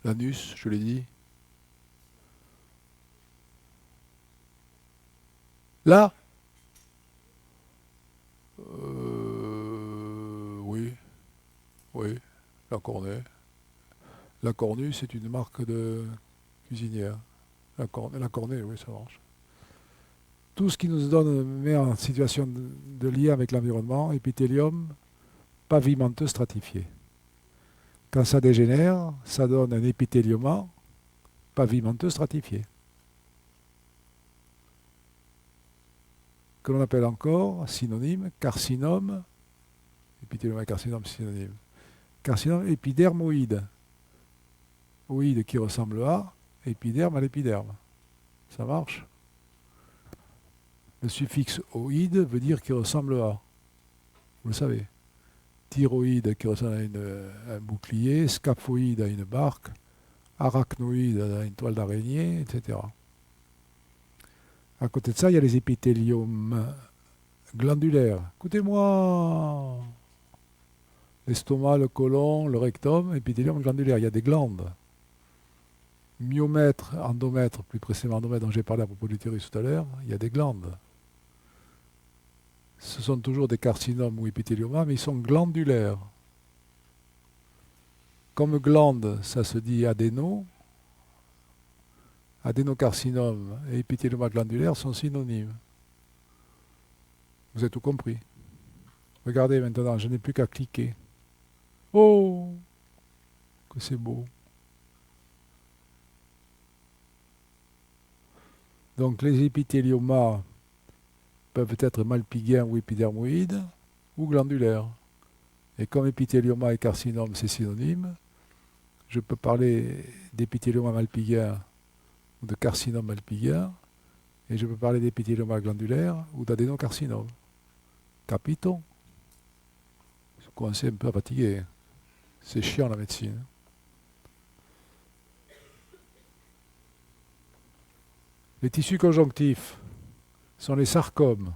l'anus, je l'ai dit. Là, oui, la cornée. La cornue, c'est une marque de cuisinière. La cornée, oui, ça marche. Tout ce qui nous met en situation de lien avec l'environnement, épithélium pavimenteux stratifié. Quand ça dégénère, ça donne un épithélioma pavimenteux stratifié, que l'on appelle encore synonyme carcinome, épithélioma et carcinome synonyme, carcinome épidermoïde, oïde qui ressemble à épiderme à l'épiderme. Ça marche? Le suffixe oïde veut dire qui ressemble à, vous le savez. Thyroïde qui ressemble à un bouclier, scaphoïde à une barque, arachnoïde à une toile d'araignée, etc. À côté de ça, il y a les épithéliums glandulaires. Écoutez-moi, l'estomac, le côlon, le rectum, épithélium glandulaire, il y a des glandes. Myomètre, endomètre, plus précisément endomètre dont j'ai parlé à propos de l'utérus tout à l'heure, il y a des glandes. Ce sont toujours des carcinomes ou épithéliomas, mais ils sont glandulaires. Comme glande, ça se dit adénocarcinome et épithélioma glandulaire sont synonymes. Vous avez tout compris. Regardez maintenant, je n'ai plus qu'à cliquer. Oh, que c'est beau. Donc les épithéliomas peuvent être malpighiens ou épidermoïdes ou glandulaires. Et comme épithélioma et carcinome, c'est synonyme, je peux parler d'épithélioma malpighien ou de carcinome malpighien, et je peux parler d'épithélioma glandulaire ou d'adénocarcinome. Capito? Je commence un peu à fatiguer. C'est chiant la médecine. Les tissus conjonctifs sont les sarcomes.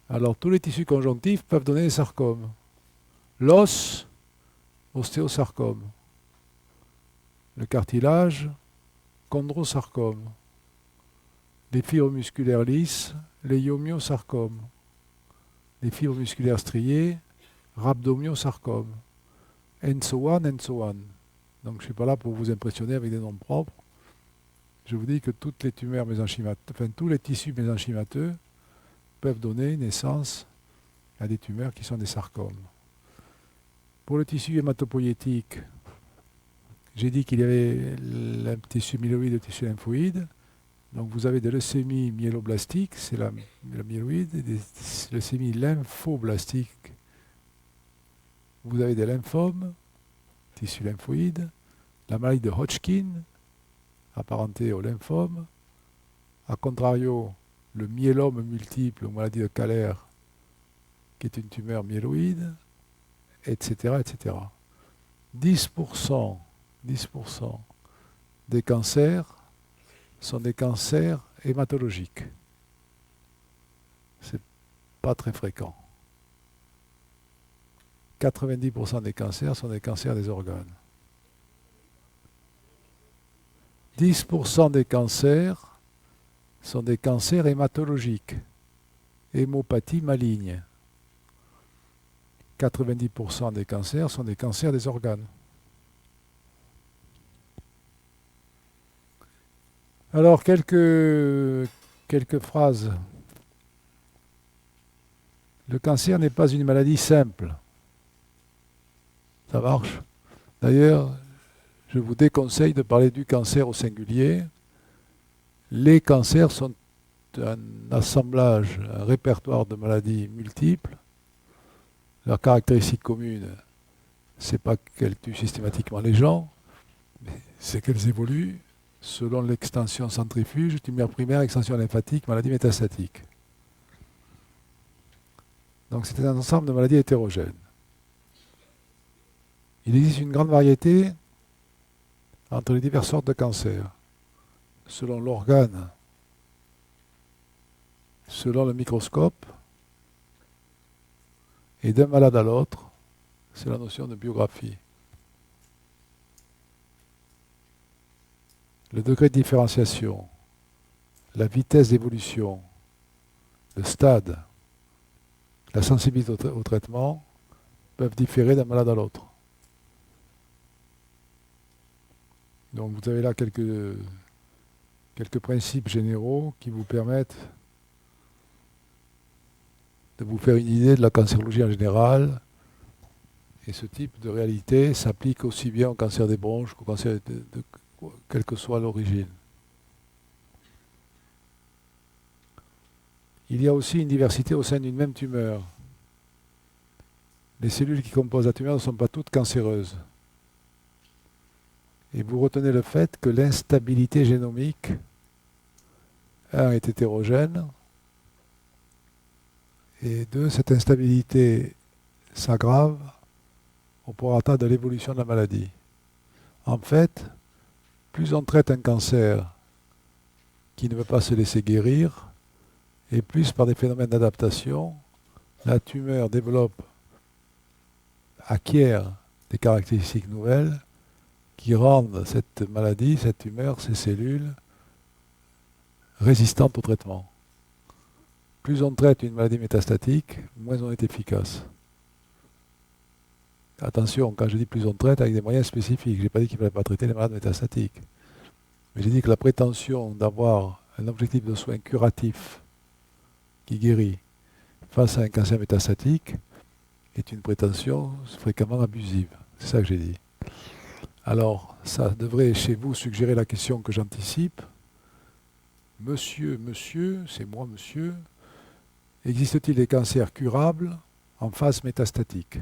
Alors tous les tissus conjonctifs peuvent donner des sarcomes. L'os, ostéosarcome. Le cartilage, chondrosarcome. Les fibres musculaires lisses, les iomiosarcomes. Les fibres musculaires striées, rhabdomyosarcome. And so on, and so on. Donc je ne suis pas là pour vous impressionner avec des noms propres. Je vous dis que toutes les tumeurs mésenchymateuses, enfin tous les tissus mésenchymateux peuvent donner naissance à des tumeurs qui sont des sarcomes. Pour le tissu hématopoïétique, j'ai dit qu'il y avait le tissu myéloïde et le tissu lymphoïde. Donc vous avez des leucémies myéloblastiques, c'est la myéloïde, et des leucémies lymphoblastiques. Vous avez des lymphomes, tissu lymphoïde, la maladie de Hodgkin, apparenté au lymphome. A contrario, le myélome multiple ou maladie de Kaller, qui est une tumeur myéloïde, etc., etc. 10% des cancers sont des cancers hématologiques. C'est pas très fréquent. 90% des cancers sont des cancers des organes. 10% des cancers sont des cancers hématologiques, hémopathie maligne. 90% des cancers sont des cancers des organes. Alors, quelques phrases. Le cancer n'est pas une maladie simple. Ça marche. D'ailleurs, je vous déconseille de parler du cancer au singulier. Les cancers sont un assemblage, un répertoire de maladies multiples. Leurs caractéristiques communes, c'est pas qu'elles tuent systématiquement les gens, mais c'est qu'elles évoluent selon l'extension centrifuge, tumeur primaire, extension lymphatique, maladie métastatique. Donc c'est un ensemble de maladies hétérogènes. Il existe une grande variété entre les diverses sortes de cancers, selon l'organe, selon le microscope, et d'un malade à l'autre, c'est la notion de biographie. Le degré de différenciation, la vitesse d'évolution, le stade, la sensibilité au traitement peuvent différer d'un malade à l'autre. Donc vous avez là quelques principes généraux qui vous permettent de vous faire une idée de la cancérologie en général. Et ce type de réalité s'applique aussi bien au cancer des bronches qu'au cancer quelle que soit l'origine. Il y a aussi une diversité au sein d'une même tumeur. Les cellules qui composent la tumeur ne sont pas toutes cancéreuses. Et vous retenez le fait que l'instabilité génomique, un, est hétérogène, et deux, cette instabilité s'aggrave au prorata de l'évolution de la maladie. En fait, plus on traite un cancer qui ne veut pas se laisser guérir, et plus par des phénomènes d'adaptation, la tumeur acquiert des caractéristiques nouvelles qui rendent cette maladie, cette tumeur, ces cellules résistantes au traitement. Plus on traite une maladie métastatique, moins on est efficace. Attention, quand je dis plus on traite, avec des moyens spécifiques. Je n'ai pas dit qu'il ne fallait pas traiter les malades métastatiques. Mais j'ai dit que la prétention d'avoir un objectif de soins curatif qui guérit face à un cancer métastatique est une prétention fréquemment abusive. C'est ça que j'ai dit. Alors, ça devrait chez vous suggérer la question que j'anticipe. Monsieur, c'est moi monsieur, existe-t-il des cancers curables en phase métastatique?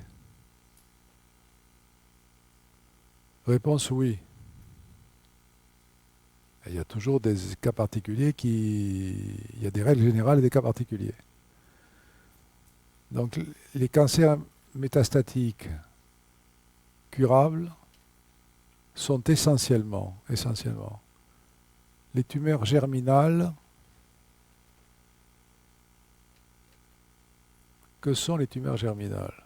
Réponse oui. Il y a toujours des cas particuliers il y a des règles générales et des cas particuliers. Donc les cancers métastatiques curables sont essentiellement les tumeurs germinales. Que sont les tumeurs germinales?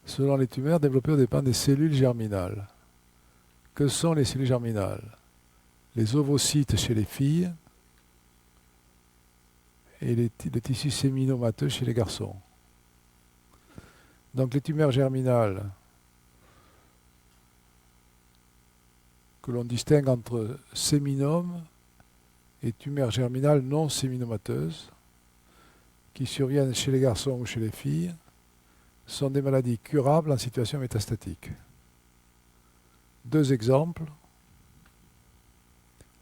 Selon les tumeurs développées au dépend des cellules germinales. Que sont les cellules germinales? Les ovocytes chez les filles et le tissu séminomateux chez les garçons. Donc les tumeurs germinales que l'on distingue entre séminome et tumeurs germinales non séminomateuses qui surviennent chez les garçons ou chez les filles sont des maladies curables en situation métastatique. Deux exemples.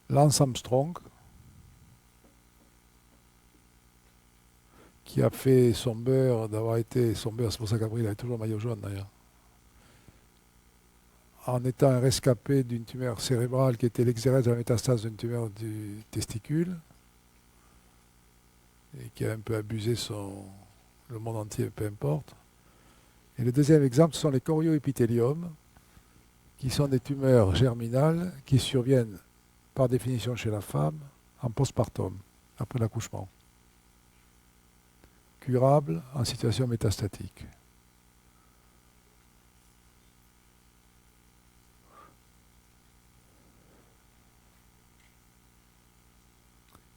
Lance Armstrong, qui a fait son beurre, c'est pour ça qu'après il avait toujours le maillot jaune d'ailleurs, en étant un rescapé d'une tumeur cérébrale qui était l'exérèse de la métastase d'une tumeur du testicule, et qui a un peu abusé le monde entier, peu importe. Et le deuxième exemple, ce sont les chorioépithéliums, qui sont des tumeurs germinales qui surviennent par définition chez la femme en postpartum, après l'accouchement. Curables en situation métastatique.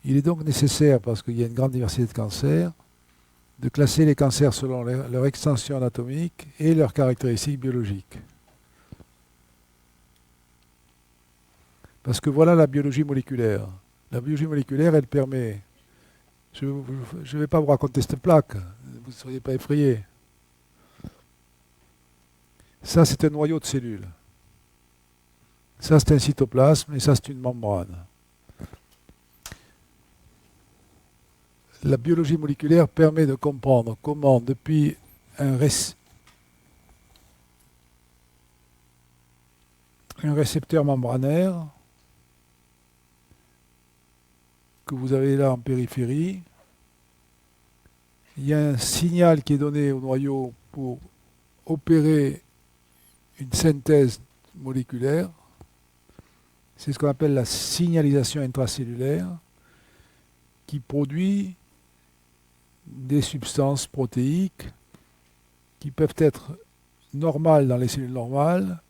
Il est donc nécessaire, parce qu'il y a une grande diversité de cancers, de classer les cancers selon leur extension anatomique et leurs caractéristiques biologiques. Parce que voilà la biologie moléculaire. La biologie moléculaire, elle permet... Je ne vais pas vous raconter cette plaque, vous ne seriez pas effrayés. Ça, c'est un noyau de cellules. Ça, c'est un cytoplasme et ça, c'est une membrane. La biologie moléculaire permet de comprendre comment, depuis un récepteur membranaire que vous avez là en périphérie, il y a un signal qui est donné au noyau pour opérer une synthèse moléculaire. C'est ce qu'on appelle la signalisation intracellulaire qui produit des substances protéiques qui peuvent être normales dans les cellules normales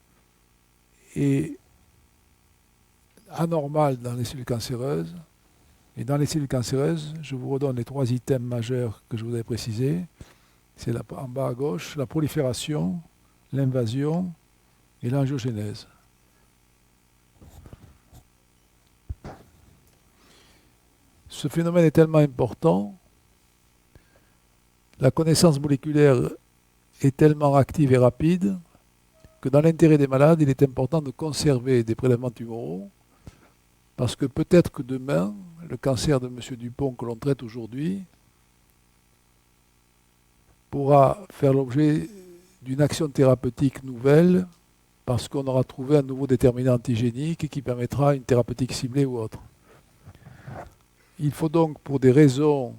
et anormales dans les cellules cancéreuses. Et dans les cellules cancéreuses, je vous redonne les 3 items majeurs que je vous avais précisés. C'est en bas à gauche, la prolifération, l'invasion et l'angiogénèse. Ce phénomène est tellement important, la connaissance moléculaire est tellement active et rapide que dans l'intérêt des malades, il est important de conserver des prélèvements tumoraux parce que peut-être que demain, le cancer de M. Dupont que l'on traite aujourd'hui pourra faire l'objet d'une action thérapeutique nouvelle parce qu'on aura trouvé un nouveau déterminant antigénique qui permettra une thérapeutique ciblée ou autre. Il faut donc, pour des raisons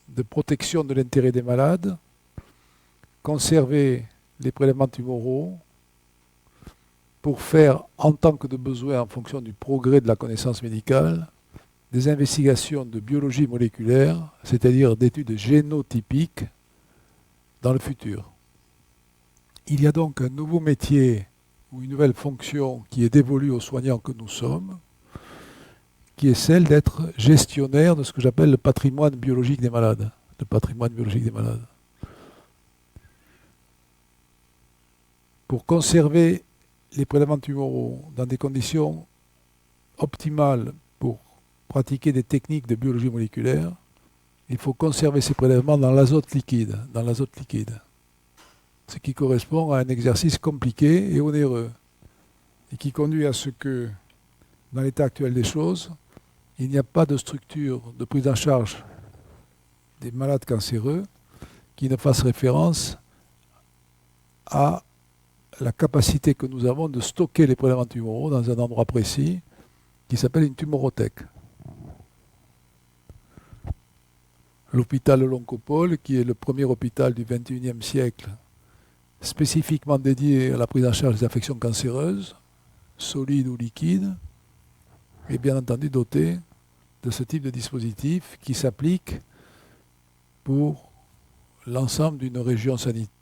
de protection de l'intérêt des malades, conserver les prélèvements tumoraux pour faire, en tant que de besoin, en fonction du progrès de la connaissance médicale, des investigations de biologie moléculaire, c'est-à-dire d'études génotypiques, dans le futur. Il y a donc un nouveau métier ou une nouvelle fonction qui est dévolue aux soignants que nous sommes, qui est celle d'être gestionnaire de ce que j'appelle le patrimoine biologique des malades. Le patrimoine biologique des malades. Pour conserver les prélèvements tumoraux dans des conditions optimales pour pratiquer des techniques de biologie moléculaire, il faut conserver ces prélèvements dans l'azote liquide, ce qui correspond à un exercice compliqué et onéreux, et qui conduit à ce que, dans l'état actuel des choses, il n'y a pas de structure de prise en charge des malades cancéreux qui ne fasse référence à la capacité que nous avons de stocker les prélèvements tumoraux dans un endroit précis qui s'appelle une tumorothèque. L'hôpital L'Oncopole, qui est le premier hôpital du XXIe siècle spécifiquement dédié à la prise en charge des affections cancéreuses, solides ou liquides, est bien entendu doté de ce type de dispositif qui s'applique pour l'ensemble d'une région sanitaire,